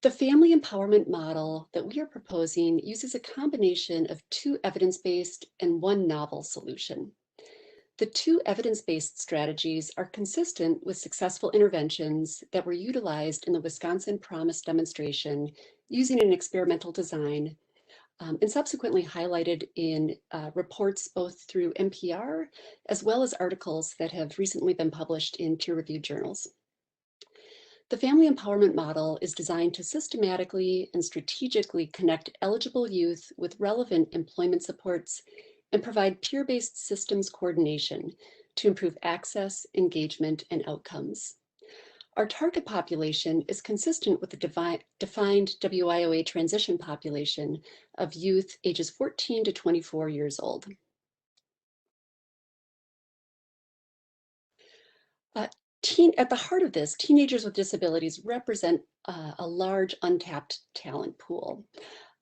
The family empowerment model that we are proposing uses a combination of two evidence-based and one novel solution. The two evidence-based strategies are consistent with successful interventions that were utilized in the Wisconsin Promise demonstration using an experimental design and subsequently highlighted in reports both through NPR as well as articles that have recently been published in peer-reviewed journals. The family empowerment model is designed to systematically and strategically connect eligible youth with relevant employment supports and provide peer-based systems coordination to improve access, engagement, and outcomes. Our target population is consistent with the defined WIOA transition population of youth ages 14 to 24 years old. At the heart of this, teenagers with disabilities represent a large untapped talent pool.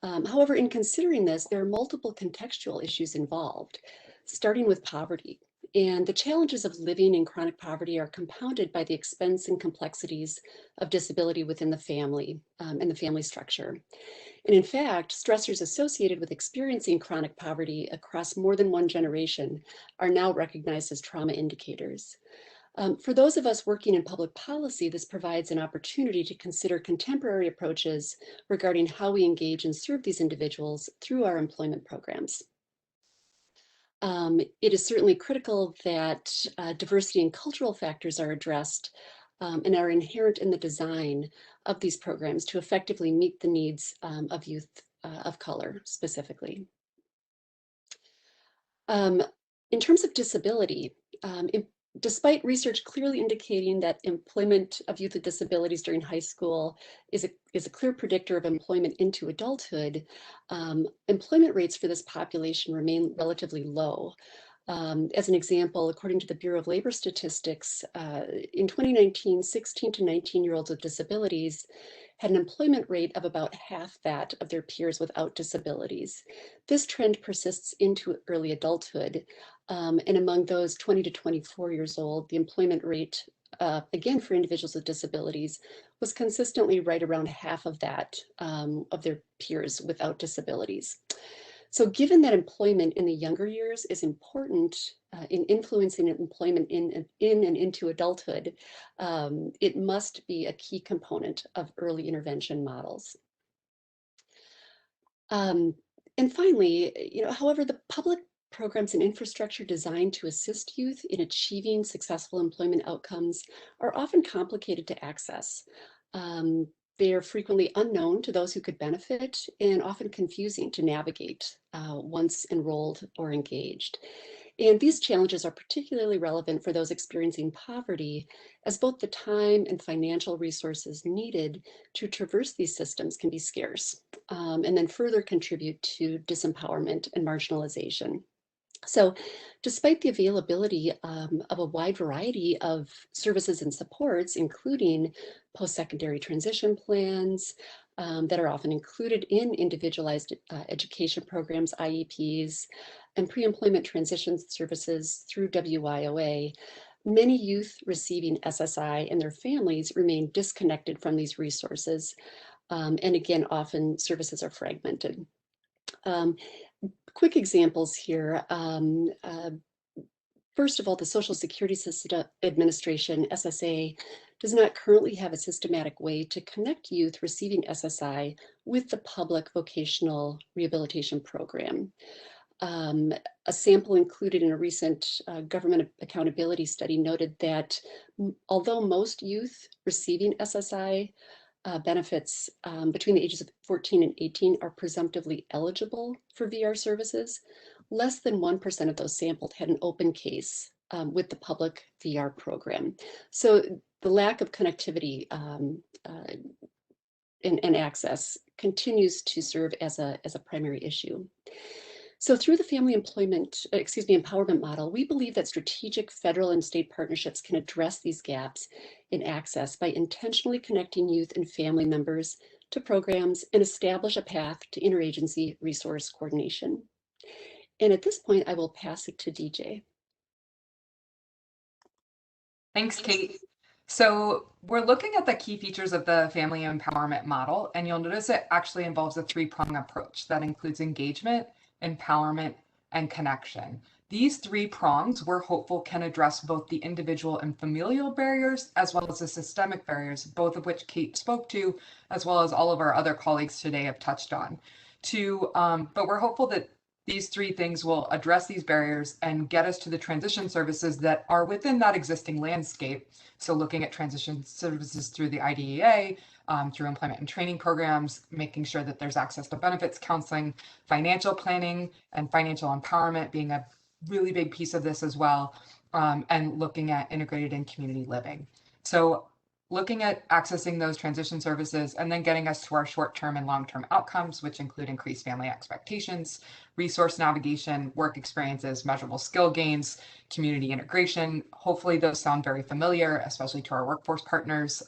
However, in considering this, there are multiple contextual issues involved, starting with poverty. And the challenges of living in chronic poverty are compounded by the expense and complexities of disability within the family and the family structure. And in fact, stressors associated with experiencing chronic poverty across more than one generation are now recognized as trauma indicators. For those of us working in public policy, this provides an opportunity to consider contemporary approaches regarding how we engage and serve these individuals through our employment programs. It is certainly critical that diversity and cultural factors are addressed and are inherent in the design of these programs to effectively meet the needs of youth of color specifically. In terms of disability, despite research clearly indicating that employment of youth with disabilities during high school is a clear predictor of employment into adulthood, employment rates for this population remain relatively low. As an example, according to the Bureau of Labor Statistics, in 2019, 16 to 19-year-olds with disabilities had an employment rate of about half that of their peers without disabilities. This trend persists into early adulthood. And among those 20 to 24 years old, the employment rate, again, for individuals with disabilities, was consistently right around half of that of their peers without disabilities. So given that employment in the younger years is important in influencing employment in and into adulthood, it must be a key component of early intervention models. And finally, however, the public programs and infrastructure designed to assist youth in achieving successful employment outcomes are often complicated to access. They are frequently unknown to those who could benefit and often confusing to navigate once enrolled or engaged. And these challenges are particularly relevant for those experiencing poverty, as both the time and financial resources needed to traverse these systems can be scarce, and then further contribute to disempowerment and marginalization. So despite the availability of a wide variety of services and supports, including post-secondary transition plans that are often included in individualized education programs, IEPs, and pre-employment transition services through WIOA, many youth receiving SSI and their families remain disconnected from these resources. And again, often services are fragmented. Quick examples here. First of all, the Social Security System Administration, SSA, does not currently have a systematic way to connect youth receiving SSI with the public vocational rehabilitation program. A sample included in a recent government accountability study noted that although most youth receiving SSI benefits between the ages of 14 and 18 are presumptively eligible for VR services, less than 1% of those sampled had an open case with the public VR program. So the lack of connectivity and access continues to serve as a primary issue. So through the family empowerment model, we believe that strategic federal and state partnerships can address these gaps in access by intentionally connecting youth and family members to programs and establish a path to interagency resource coordination. And at this point, I will pass it to DJ. Thanks, Kate. So we're looking at the key features of the family empowerment model, and you'll notice it actually involves a three-pronged approach that includes engagement, empowerment, and connection. These three prongs we're hopeful can address both the individual and familial barriers as well as the systemic barriers, both of which Kate spoke to, as well as all of our other colleagues today have touched on. But we're hopeful that these three things will address these barriers and get us to the transition services that are within that existing landscape. So looking at transition services through the IDEA, through employment and training programs, making sure that there's access to benefits counseling, financial planning, and financial empowerment being a really big piece of this as well, and looking at integrated and community living. So looking at accessing those transition services, and then getting us to our short-term and long-term outcomes, which include increased family expectations, resource navigation, work experiences, measurable skill gains, community integration. Hopefully those sound very familiar, especially to our workforce partners,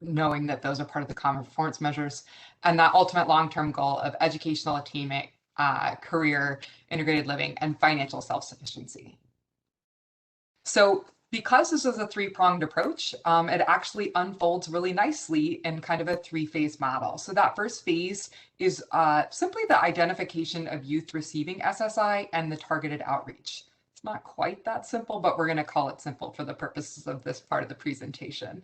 knowing that those are part of the common performance measures, and that ultimate long-term goal of educational attainment, career, integrated living, and financial self-sufficiency. So because this is a three-pronged approach, it actually unfolds really nicely in kind of a three-phase model. So that first phase is simply the identification of youth receiving SSI and the targeted outreach. It's not quite that simple, but we're going to call it simple for the purposes of this part of the presentation.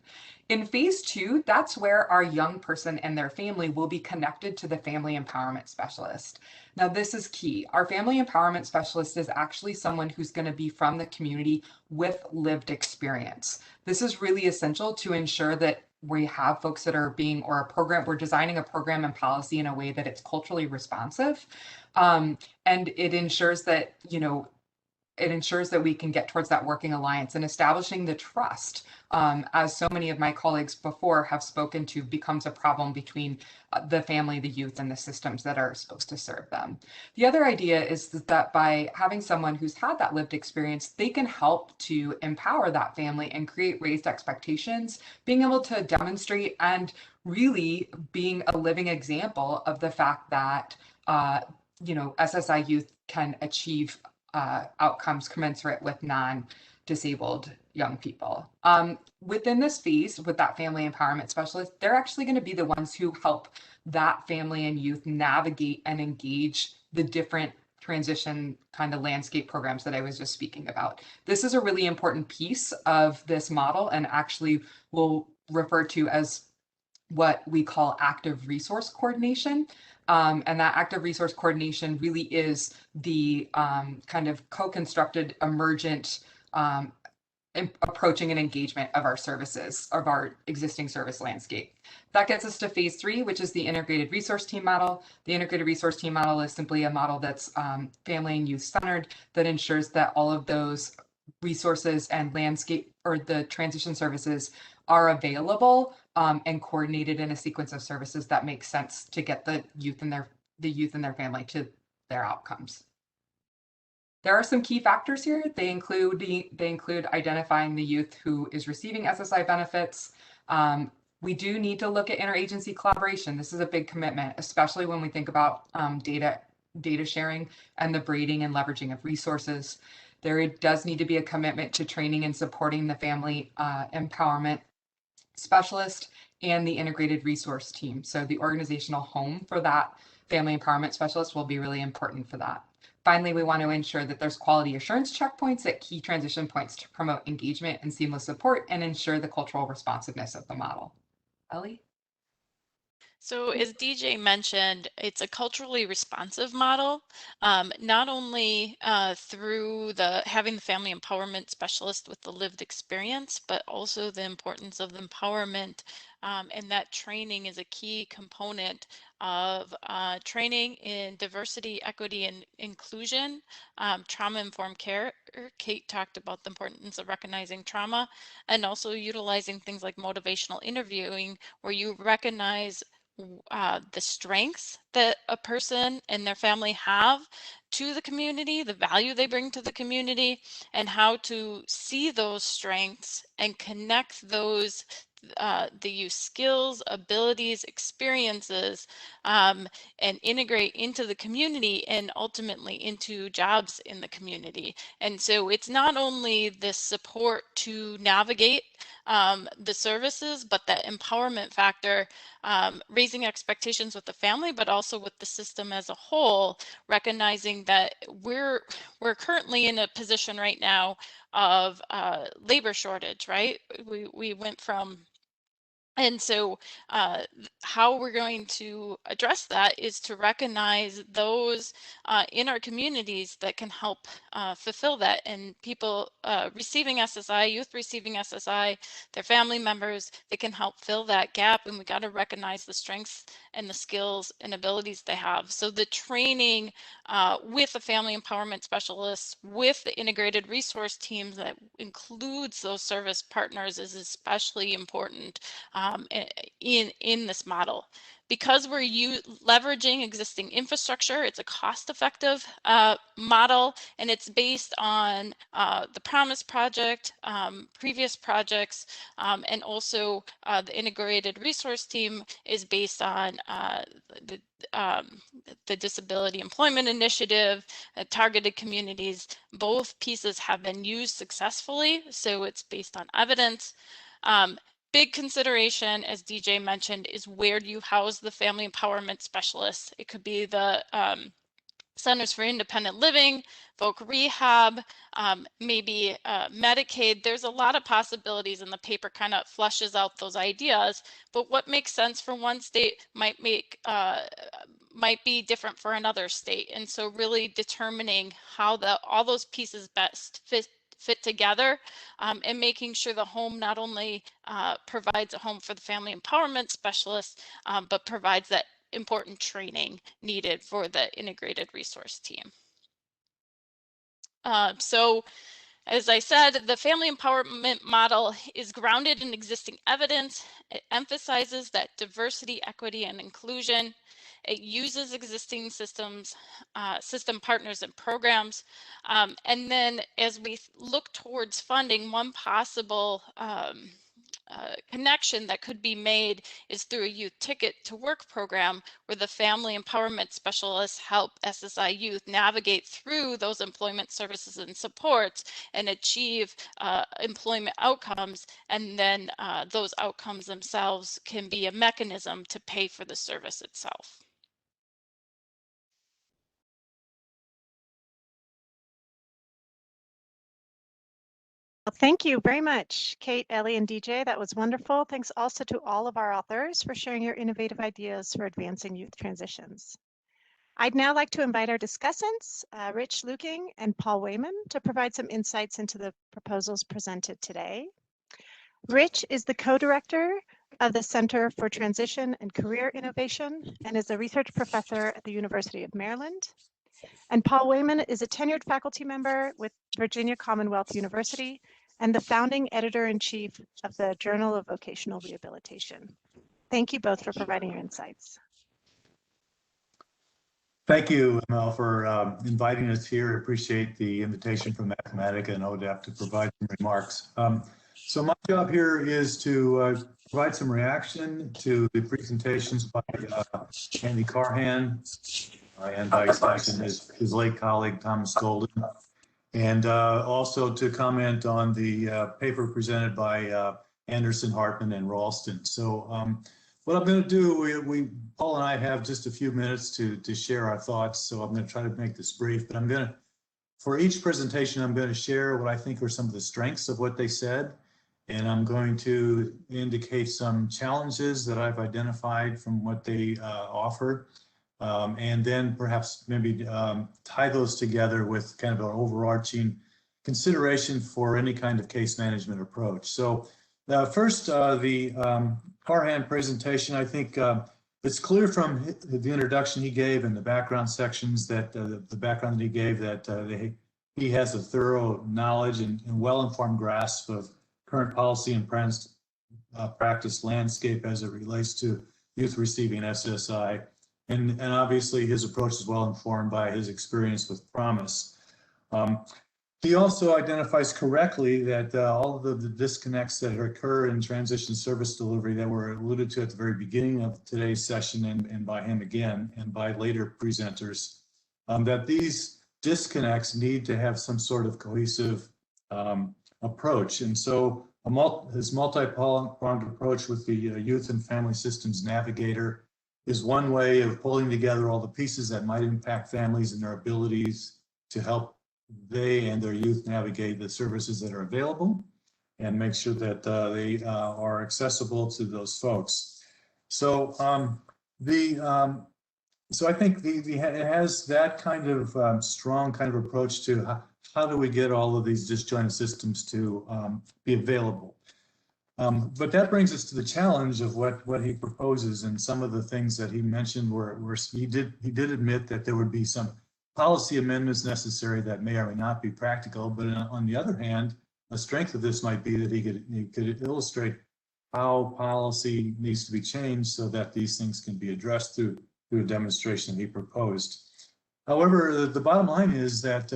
In phase two, that's where our young person and their family will be connected to the family empowerment specialist. Now, this is key. Our family empowerment specialist is actually someone who's going to be from the community with lived experience. This is really essential to ensure that we have folks that are we're designing a program and policy in a way that it's culturally responsive. And it ensures that, we can get towards that working alliance, and establishing the trust, as so many of my colleagues before have spoken to, becomes a problem between the family, the youth, and the systems that are supposed to serve them. The other idea is that by having someone who's had that lived experience, they can help to empower that family and create raised expectations, being able to demonstrate and really being a living example of the fact that SSI youth can achieve outcomes commensurate with non-disabled young people. Within this phase, with that family empowerment specialist, they're actually going to be the ones who help that family and youth navigate and engage the different transition kind of landscape programs that I was just speaking about. This is a really important piece of this model, and actually we'll refer to as what we call active resource coordination. And that active resource coordination really is the kind of co-constructed emergent approaching and engagement of our services, of our existing service landscape. That gets us to phase three, which is the integrated resource team model. The integrated resource team model is simply a model that's family and youth centered, that ensures that all of those resources and landscape or the transition services are available and coordinated in a sequence of services that makes sense to get the youth and their family to their outcomes. There are some key factors here. They include identifying the youth who is receiving SSI benefits. We do need to look at interagency collaboration. This is a big commitment, especially when we think about data sharing and the braiding and leveraging of resources. There does need to be a commitment to training and supporting the family empowerment specialist and the integrated resource team. So the organizational home for that family empowerment specialist will be really important for that. Finally, we want to ensure that there's quality assurance checkpoints at key transition points to promote engagement and seamless support and ensure the cultural responsiveness of the model. Ellie? So as DJ mentioned, it's a culturally responsive model, not only through having the family empowerment specialist with the lived experience, but also the importance of the empowerment, and that training is a key component of training in diversity, equity, and inclusion, trauma-informed care. Kate talked about the importance of recognizing trauma, and also utilizing things like motivational interviewing, where you recognize the strengths that a person and their family have to the community, the value they bring to the community, and how to see those strengths and connect those the youth skills, abilities, experiences, and integrate into the community and ultimately into jobs in the community. And so it's not only this support to navigate the services, but that empowerment factor, raising expectations with the family, but also with the system as a whole, recognizing that we're currently in a position right now of labor shortage, right? We went from, and so how we're going to address that is to recognize those in our communities that can help fulfill that, and people receiving SSI, youth receiving SSI, their family members that can help fill that gap. And we got to recognize the strengths and the skills and abilities they have. So the training with the family empowerment specialists, with the integrated resource teams that includes those service partners is especially important in this model. Because we're leveraging existing infrastructure, it's a cost-effective model, and it's based on the Promise project, previous projects, and also the integrated resource team is based on the Disability Employment Initiative, targeted communities. Both pieces have been used successfully, so it's based on evidence. Big consideration, as DJ mentioned, is where do you house the family empowerment specialists? It could be the Centers for Independent Living, Voc Rehab, maybe Medicaid. There's a lot of possibilities, and the paper kind of fleshes out those ideas. But what makes sense for one state might be different for another state. And so really determining how all those pieces best fit together, and making sure the home not only provides a home for the family empowerment specialists, but provides that important training needed for the integrated resource team. So as I said, the family empowerment model is grounded in existing evidence. It emphasizes that diversity, equity, and inclusion. It uses existing systems, system partners and programs. And then as we look towards funding, one possible connection that could be made is through a youth ticket to work program, where the family empowerment specialists help SSI youth navigate through those employment services and supports and achieve employment outcomes. And then those outcomes themselves can be a mechanism to pay for the service itself. Well, thank you very much, Kate, Ellie, and DJ. That was wonderful. Thanks also to all of our authors for sharing your innovative ideas for advancing youth transitions. I'd now like to invite our discussants, Rich Luking and Paul Wayman, to provide some insights into the proposals presented today. Rich is the co-director of the Center for Transition and Career Innovation and is a research professor at the University of Maryland. And Paul Wayman is a tenured faculty member with Virginia Commonwealth University and the founding editor-in-chief of the Journal of Vocational Rehabilitation. Thank you both for providing your insights. Thank you, Mel, for inviting us here. I appreciate the invitation from Mathematica and ODEP to provide some remarks. So my job here is to provide some reaction to the presentations by Andy Carhan and by his late colleague, Thomas Golden, and also to comment on the paper presented by Anderson, Hartman, and Ralston. So what I'm going to do, Paul and I have just a few minutes to share our thoughts, so I'm going to try to make this brief, but for each presentation, I'm going to share what I think are some of the strengths of what they said, and I'm going to indicate some challenges that I've identified from what they offered. And then perhaps maybe tie those together with kind of an overarching consideration for any kind of case management approach. So first, the Carhan presentation, I think it's clear from the introduction he gave and the background sections that the background that he gave that he has a thorough knowledge and well-informed grasp of current policy and practice landscape as it relates to youth receiving SSI. And obviously his approach is well informed by his experience with Promise. He also identifies correctly that all of the disconnects that occur in transition service delivery that were alluded to at the very beginning of today's session and by him again and by later presenters, that these disconnects need to have some sort of cohesive approach. And so his multi-pronged approach with the Youth and Family Systems Navigator is one way of pulling together all the pieces that might impact families and their abilities to help they and their youth navigate the services that are available and make sure that they are accessible to those folks. So so I think it has that kind of strong kind of approach to how do we get all of these disjointed systems to be available. But that brings us to the challenge of what he proposes, and some of the things that he mentioned were he did admit that there would be some policy amendments necessary that may or may not be practical. But on the other hand, a strength of this might be that he could illustrate how policy needs to be changed so that these things can be addressed through a demonstration he proposed. However, the bottom line is that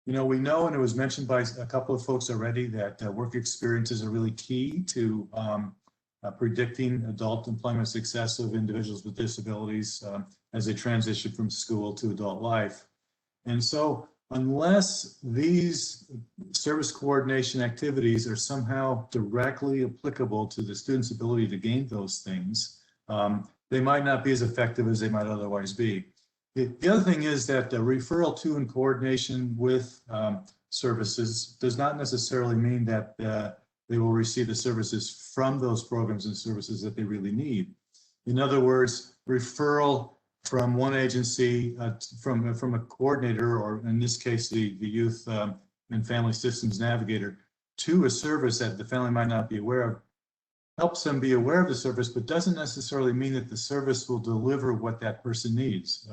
we know, and it was mentioned by a couple of folks already, that work experiences are really key to predicting adult employment success of individuals with disabilities as they transition from school to adult life. And so unless these service coordination activities are somehow directly applicable to the student's ability to gain those things, they might not be as effective as they might otherwise be. The other thing is that the referral to and coordination with services does not necessarily mean that they will receive the services from those programs and services that they really need. In other words, referral from one agency, from a coordinator, or in this case, the Youth and Family Systems Navigator, to a service that the family might not be aware of, helps them be aware of the service, but doesn't necessarily mean that the service will deliver what that person needs.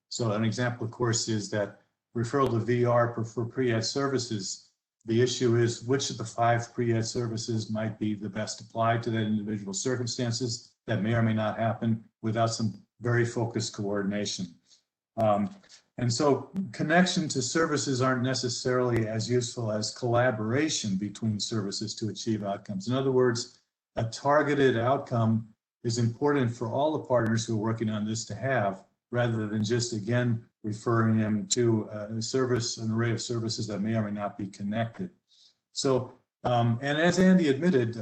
So an example, of course, is that referral to VR for pre-ed services. The issue is which of the 5 pre-ed services might be the best applied to that individual circumstances. That may or may not happen without some very focused coordination. And so connection to services aren't necessarily as useful as collaboration between services to achieve outcomes. In other words, a targeted outcome is important for all the partners who are working on this to have, rather than just, again, referring them to an array of services that may or may not be connected. So, and as Andy admitted,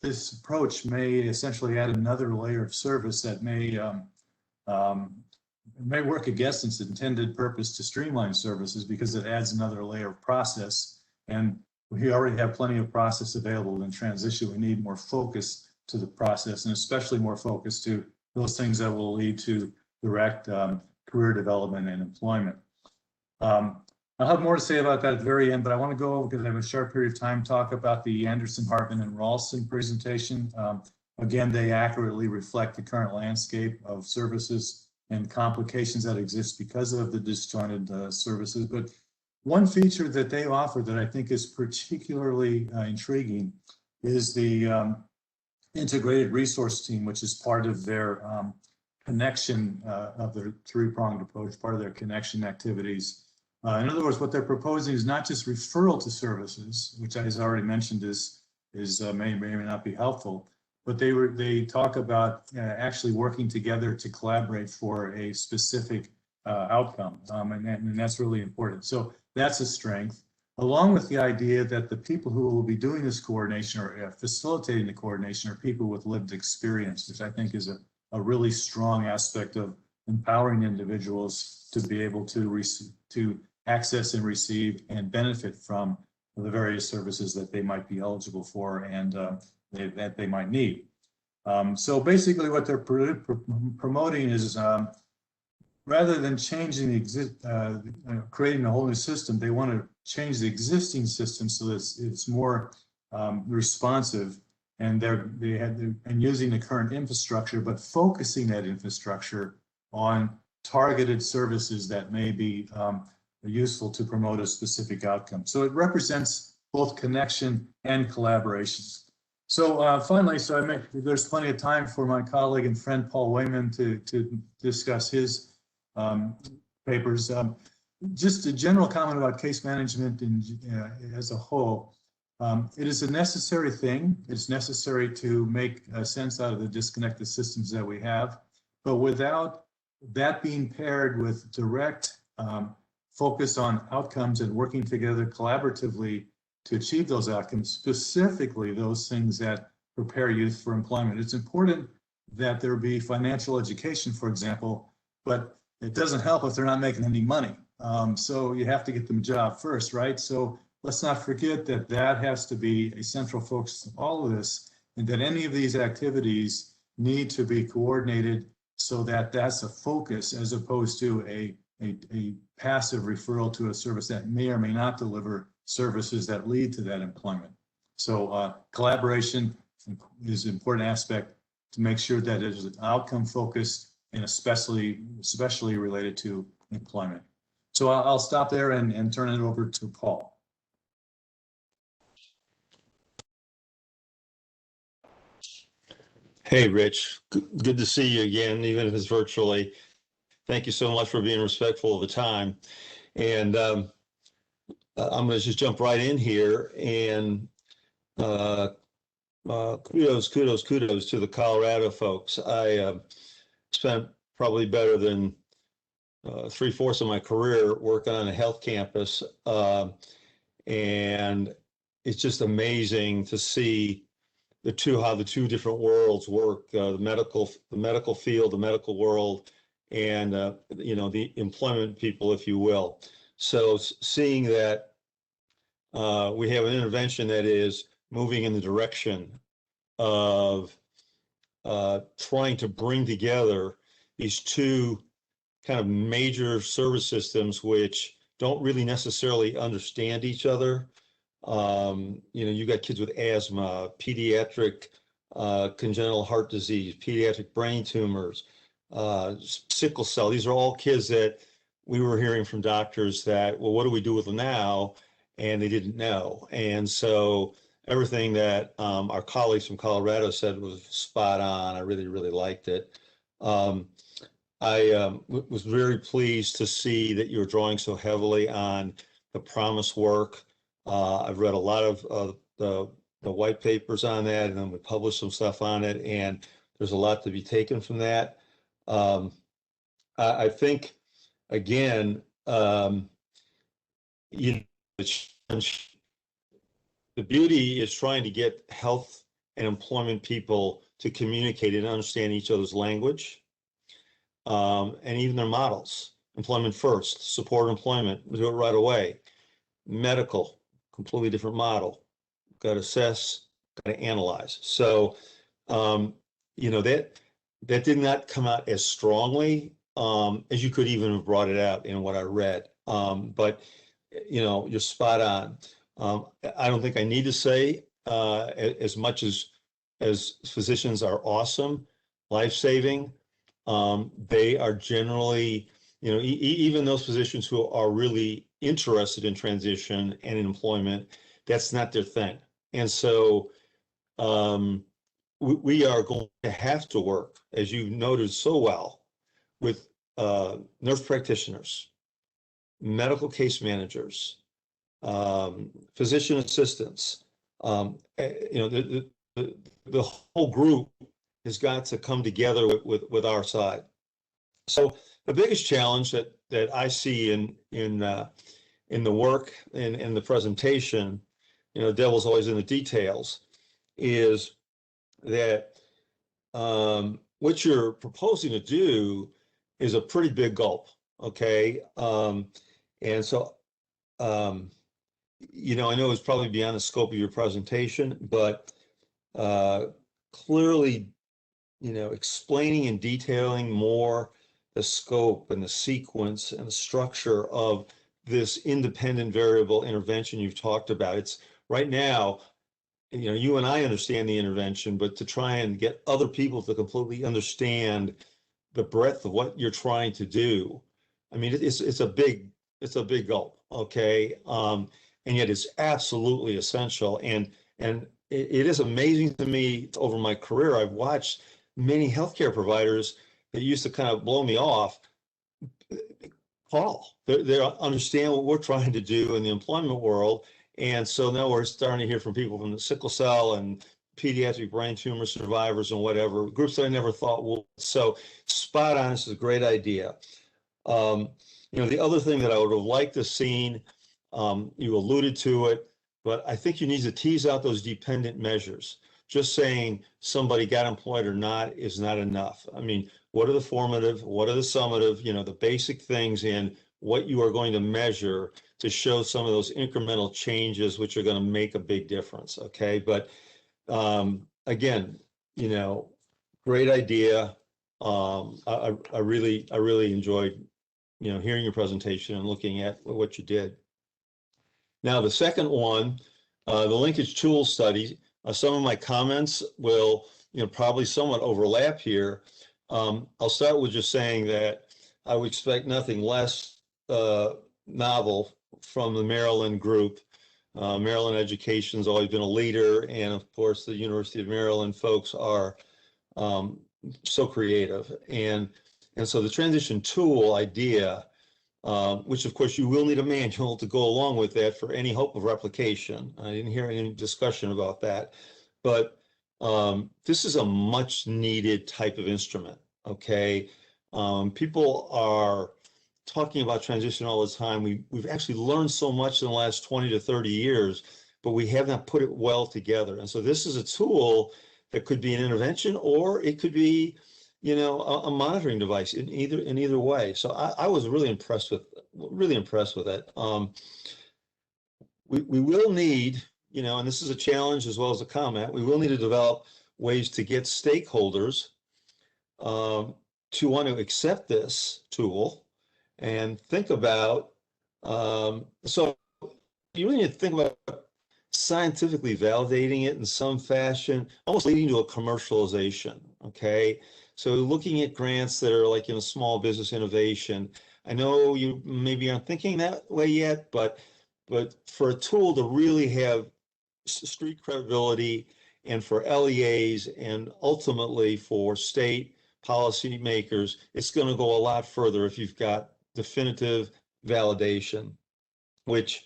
this approach may essentially add another layer of service that may work against its intended purpose to streamline services, because it adds another layer of process. And we already have plenty of process available in transition. We need more focus to the process, and especially more focus to those things that will lead to direct career development and employment. I'll have more to say about that at the very end, but I want to go, because I have a short period of time, talk about the Anderson, Hartman, and Ralston presentation. Again, they accurately reflect the current landscape of services and complications that exist because of the disjointed services. But one feature that they offer that I think is particularly intriguing is the integrated resource team, which is part of their connection of their 3-pronged approach, part of their connection activities. In other words, what they're proposing is not just referral to services, which, as I already mentioned, may or may not be helpful, but they talk about actually working together to collaborate for a specific outcome, and that's really important. So that's a strength, along with the idea that the people who will be doing this coordination or facilitating the coordination are people with lived experience, which I think is a really strong aspect of empowering individuals to be able to access and receive and benefit from the various services that they might be eligible for and that they might need. So basically what they're promoting is rather than changing creating a whole new system, they want to change the existing system so that it's more responsive, and and using the current infrastructure, but focusing that infrastructure on targeted services that may be useful to promote a specific outcome. So it represents both connection and collaborations. So finally, there's plenty of time for my colleague and friend Paul Wayman to discuss his papers. Just a general comment about case management as a whole. It is a necessary thing. It's necessary to make sense out of the disconnected systems that we have, but without that being paired with direct focus on outcomes and working together collaboratively to achieve those outcomes, specifically those things that prepare youth for employment. It's important that there be financial education, for example, but it doesn't help if they're not making any money. So you have to get them a job first, right? So let's not forget that that has to be a central focus of all of this, and that any of these activities need to be coordinated so that that's a focus as opposed to a passive referral to a service that may or may not deliver services that lead to that employment. So collaboration is an important aspect to make sure that it is outcome focused and especially related to employment. So I'll stop there and turn it over to Paul. Hey, Rich, good to see you again, even if it's virtually. Thank you so much for being respectful of the time. And I'm going to just jump right in here and kudos to the Colorado folks. I spent probably better than 3/4 of my career working on a health campus. And it's just amazing to see how the two different worlds work, the medical field, the medical world, and the employment people, if you will. So seeing that we have an intervention that is moving in the direction of trying to bring together these two kind of major service systems which don't really necessarily understand each other. You got kids with asthma, pediatric congenital heart disease, pediatric brain tumors, sickle cell. These are all kids that we were hearing from doctors that, well, what do we do with them now? And they didn't know. And so everything that our colleagues from Colorado said was spot on. I really, really liked it. I was very pleased to see that you were drawing so heavily on the PROMIS work. I've read a lot of the white papers on that, and then we published some stuff on it, and there's a lot to be taken from that. I think, again, the beauty is trying to get health and employment people to communicate and understand each other's language, and even their models. Employment first, support employment, we do it right away. Medical, completely different model. Got to assess, got to analyze. So, that did not come out as strongly as you could even have brought it out in what I read. But you're spot on. I don't think I need to say as much as physicians are awesome, life-saving. They are generally, even those physicians who are really interested in transition and in employment, that's not their thing. And so we are going to have to work, as you noted so well, with nurse practitioners, medical case managers, physician assistants. The whole group has got to come together with our side. So the biggest challenge that I see in the work and in the presentation, devil's always in the details, is that what you're proposing to do is a pretty big gulp, okay? And so, I know it's probably beyond the scope of your presentation, but clearly, explaining and detailing more the scope and the sequence and the structure of this independent variable intervention you've talked about. It's right now, you and I understand the intervention, but to try and get other people to completely understand the breadth of what you're trying to do, I mean, it's a big gulp, okay? And yet it's absolutely essential. And it is amazing to me over my career, I've watched many healthcare providers that used to kind of blow me off. Paul, they understand what we're trying to do in the employment world. And so now we're starting to hear from people from the sickle cell and pediatric brain tumor survivors and whatever, groups that I never thought would. So spot on, this is a great idea. The other thing that I would have liked to seen, you alluded to it, but I think you need to tease out those dependent measures. Just saying somebody got employed or not is not enough. I mean, what are the formative, what are the summative, the basic things in what you are going to measure to show some of those incremental changes which are going to make a big difference, okay? But again, great idea. I really enjoyed, hearing your presentation and looking at what you did. Now, the second one, the linkage tool study. Some of my comments will, probably somewhat overlap here. I'll start with just saying that I would expect nothing less novel from the Maryland group. Maryland Education's always been a leader, and of course, the University of Maryland folks are so creative. And so the transition tool idea, which of course you will need a manual to go along with that for any hope of replication. I didn't hear any discussion about that, but this is a much needed type of instrument, okay? People are talking about transition all the time. We've actually learned so much in the last 20 to 30 years, but we have not put it well together. And so this is a tool that could be an intervention, or it could be, a monitoring device in either way. So I was really impressed with it. We will need, and this is a challenge as well as a comment, we will need to develop ways to get stakeholders to want to accept this tool and think about, so you really need to think about scientifically validating it in some fashion, almost leading to a commercialization, okay? So looking at grants that are like, small business innovation. I know you maybe aren't thinking that way yet, but for a tool to really have street credibility, and for LEAs and ultimately for state policymakers, it's going to go a lot further if you've got definitive validation, which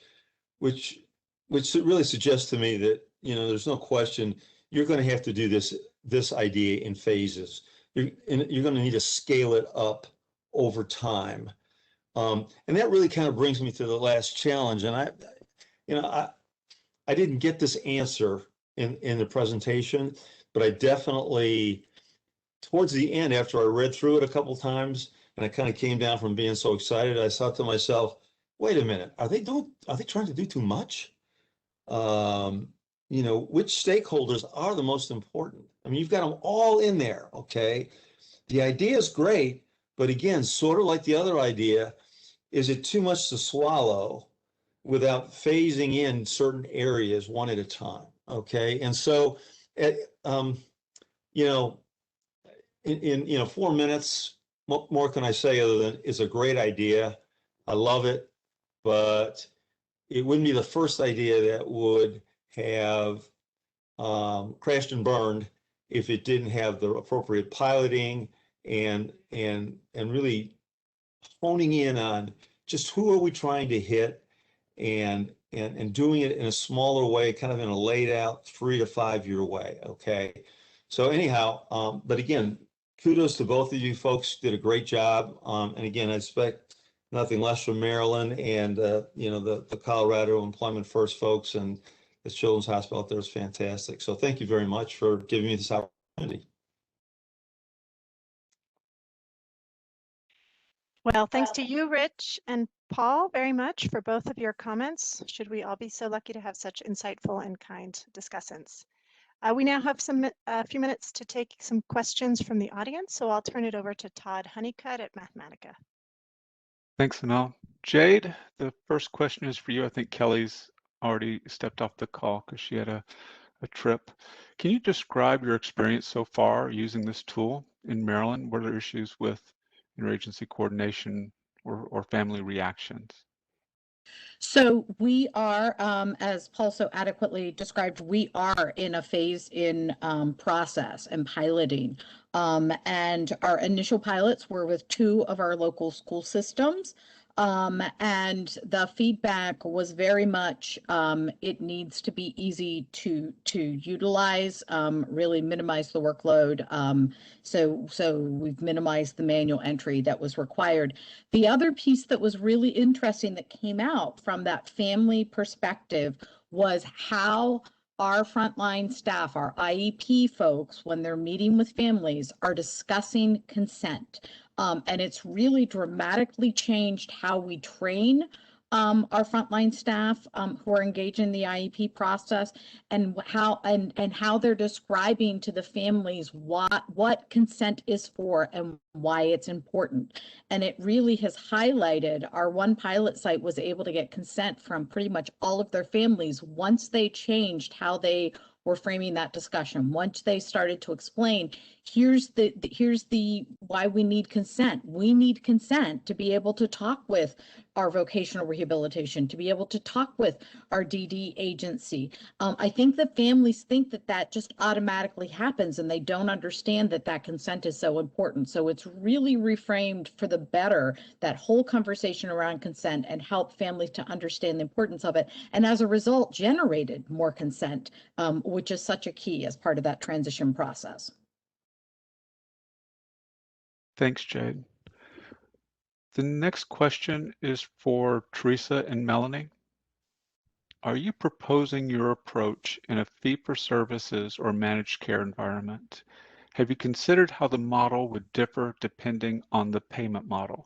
really suggests to me that, there's no question you're going to have to do this idea in phases. You're going to need to scale it up over time. And that really kind of brings me to the last challenge. And I didn't get this answer in the presentation, but I definitely, towards the end, after I read through it a couple of times, and I kind of came down from being so excited, I thought to myself, wait a minute, are they trying to do too much? Which stakeholders are the most important? I mean, you've got them all in there, okay? The idea is great, but again, sort of like the other idea, is it too much to swallow without phasing in certain areas one at a time, okay? And so, in 4 minutes, what more can I say other than it's a great idea? I love it, but it wouldn't be the first idea that would have crashed and burned if it didn't have the appropriate piloting and really honing in on just who are we trying to hit, and doing it in a smaller way, kind of in a laid out 3 to 5 year way. Okay. So anyhow, but again, kudos to both of you folks, did a great job. And again, I expect nothing less from Maryland and, the Colorado Employment First folks, and the Children's Hospital out there is fantastic. So thank you very much for giving me this opportunity. Well, thanks to you, Rich and Paul, very much for both of your comments. Should we all be so lucky to have such insightful and kind discussants. We now have a few minutes to take some questions from the audience, so I'll turn it over to Todd Honeycutt at Mathematica. Thanks, Anil. Jade, the first question is for you. I think Kelly's already stepped off the call because she had a trip. Can you describe your experience so far using this tool in Maryland? What are issues with interagency coordination or family reactions? So we are, as Paul so adequately described, we are in a phase in process and piloting. And our initial pilots were with 2 of our local school systems. And the feedback was very much, it needs to be easy to utilize, really minimize the workload. So we've minimized the manual entry that was required. The other piece that was really interesting that came out from that family perspective was how our frontline staff, our IEP folks, when they're meeting with families, are discussing consent. And it's really dramatically changed how we train our frontline staff who are engaged in the IEP process, and how they're describing to the families what consent is for and why it's important. And it really has highlighted, our one pilot site was able to get consent from pretty much all of their families once they changed how they were framing that discussion. Once they started to explain, here's the why we need consent. We need consent to be able to talk with our vocational rehabilitation, to be able to talk with our DD agency. I think that families think that that just automatically happens, and they don't understand that that consent is so important. So it's really reframed for the better, that whole conversation around consent, and help families to understand the importance of it. And as a result, generated more consent, which is such a key as part of that transition process. Thanks, Jade. The next question is for Teresa and Melanie. Are you proposing your approach in a fee-for-services or managed care environment? Have you considered how the model would differ depending on the payment model?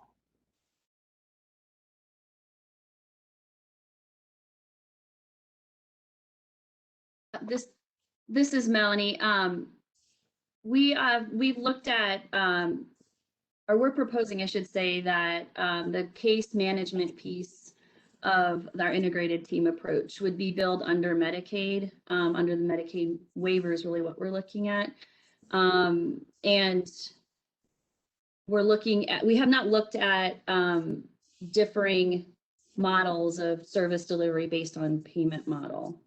This is Melanie. We've looked at, or we're proposing, I should say, that the case management piece of our integrated team approach would be billed under Medicaid, under the Medicaid waiver is really what we're looking at. And we have not looked at differing models of service delivery based on payment model.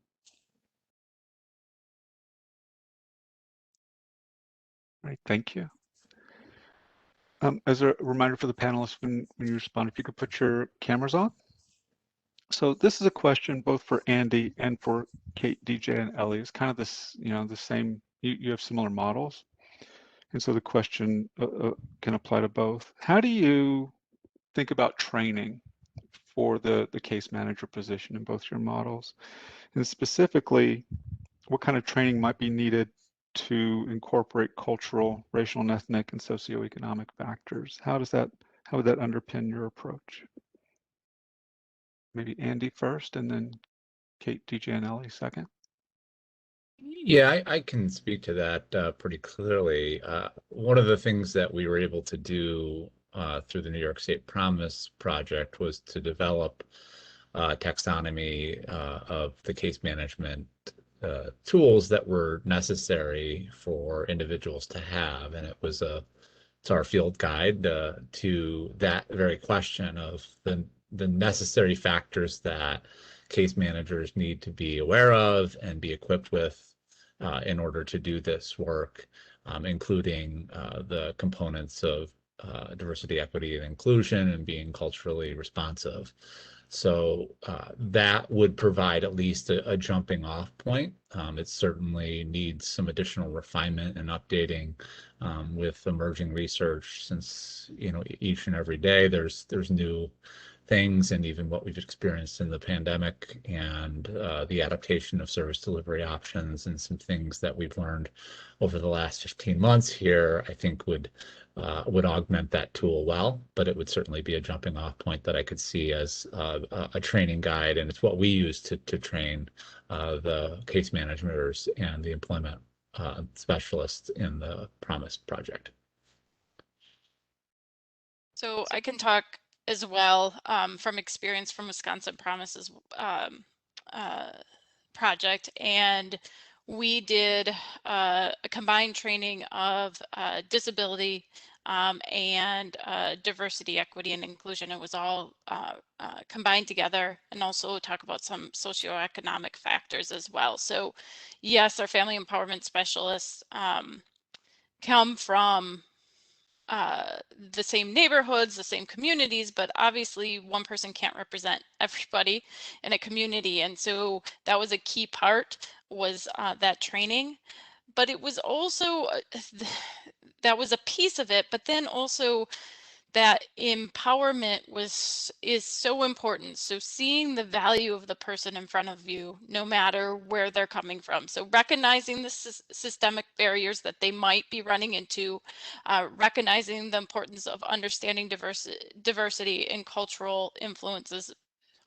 All right, thank you. As a reminder for the panelists, when you respond, if you could put your cameras on. So this is a question both for Andy and for Kate, DJ, and Ellie. It's kind of this, the same, you have similar models. And so the question can apply to both. How do you think about training for the case manager position in both your models? And specifically, what kind of training might be needed to incorporate cultural, racial, and ethnic and socioeconomic factors? How would that underpin your approach? Maybe Andy first, and then Kate, DJ, and Ellie second. Yeah, I can speak to that pretty clearly. One of the things that we were able to do through the New York State Promise Project was to develop taxonomy of the case management tools that were necessary for individuals to have. And it's our field guide to that very question of the necessary factors that case managers need to be aware of and be equipped with in order to do this work, including the components of diversity, equity, and inclusion, and being culturally responsive. So that would provide at least a jumping off point. It certainly needs some additional refinement and updating with emerging research, since each and every day there's new things, and even what we've experienced in the pandemic and the adaptation of service delivery options, and some things that we've learned over the last 15 months here, I think would augment that tool well. But it would certainly be a jumping off point that I could see as a training guide, and it's what we use to train the case managers and the employment specialists in the Promise project. So I can talk as well from experience from Wisconsin Promises project, and we did a combined training of disability and diversity, equity, and inclusion. It was all combined together, and also talk about some socioeconomic factors as well. So yes, our family empowerment specialists come from the same neighborhoods, the same communities, but obviously one person can't represent everybody in a community. And so that was a key part, was that training. But it was also, that was a piece of it, but then also that empowerment is so important. So seeing the value of the person in front of you, no matter where they're coming from. So recognizing the systemic barriers that they might be running into, recognizing the importance of understanding diversity and cultural influences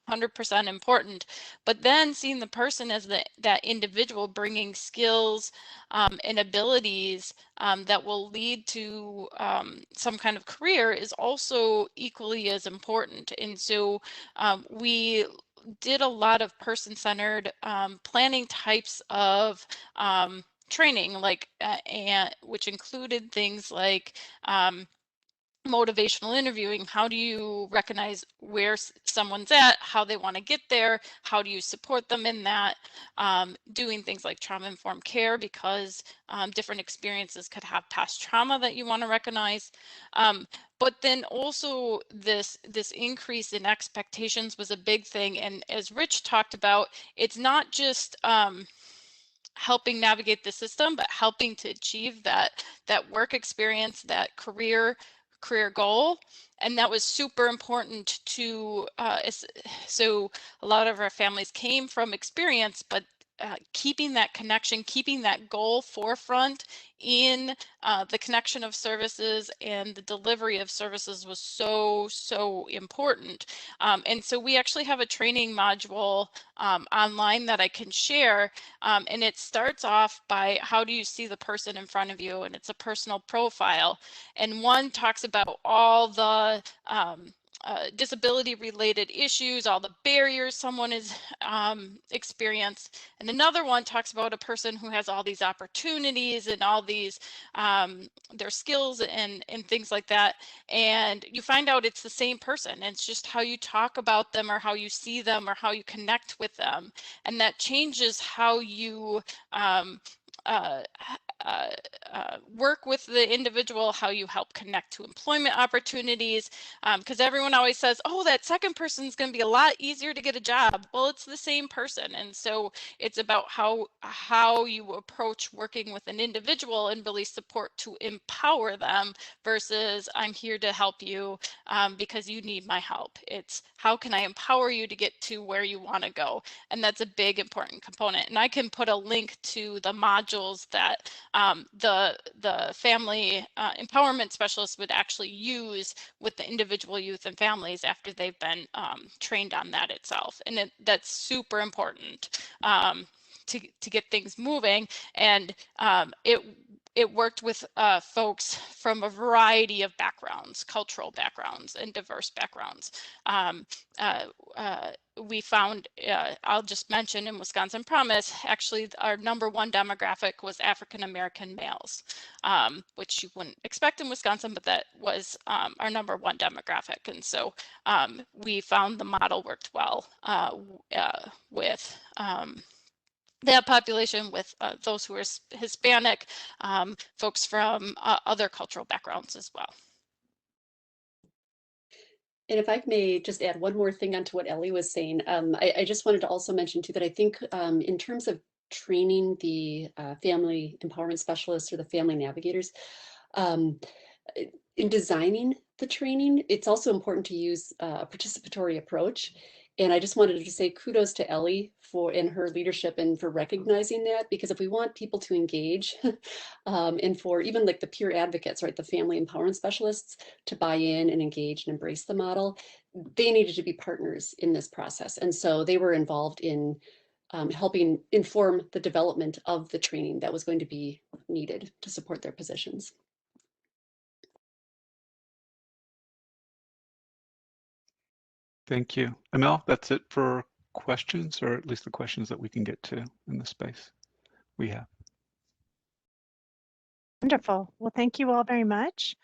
100% important, but then seeing the person as that individual bringing skills and abilities that will lead to some kind of career is also equally as important. And so we did a lot of person-centered planning types of training, like which included things like motivational interviewing. How do you recognize where someone's at, how they want to get there, how do you support them in that, doing things like trauma-informed care, because different experiences could have past trauma that you want to recognize. But then also this increase in expectations was a big thing. And as Rich talked about, it's not just helping navigate the system, but helping to achieve that work experience, that career goal. And that was super important to so a lot of our families came from experience, but keeping that connection, keeping that goal forefront in the connection of services and the delivery of services was so important. And so we actually have a training module online that I can share, and it starts off by how do you see the person in front of you, and it's a personal profile, and one talks about all the disability related issues, all the barriers someone is experienced, and another one talks about a person who has all these opportunities and all these their skills and things like that, and you find out it's the same person, and it's just how you talk about them or how you see them or how you connect with them, and that changes how you work with the individual, how you help connect to employment opportunities, because everyone always says, oh, that second person is going to be a lot easier to get a job. Well, it's the same person. And so it's about how you approach working with an individual and really support to empower them versus I'm here to help you because you need my help. It's how can I empower you to get to where you want to go? And that's a big important component. And I can put a link to the modules that the family empowerment specialists would actually use with the individual youth and families after they've been trained on that itself. And that's super important to get things moving. And it worked with folks from a variety of backgrounds, cultural backgrounds and diverse backgrounds. We found, I'll just mention in Wisconsin Promise, actually our #1 demographic was African American males, which you wouldn't expect in Wisconsin, but that was our #1 demographic. And so we found the model worked well with that population, with those who are Hispanic, folks from other cultural backgrounds as well. And if I may just add one more thing onto what Ellie was saying, I just wanted to also mention too that I think in terms of training the family empowerment specialists or the family navigators, in designing the training, it's also important to use a participatory approach. And I just wanted to say kudos to Ellie in her leadership and for recognizing that, because if we want people to engage and for even like the peer advocates, right, the family empowerment specialists to buy in and engage and embrace the model, they needed to be partners in this process. And so they were involved in helping inform the development of the training that was going to be needed to support their positions. Thank you. Amel, that's it for questions, or at least the questions that we can get to in the space we have. Wonderful. Well, thank you all very much.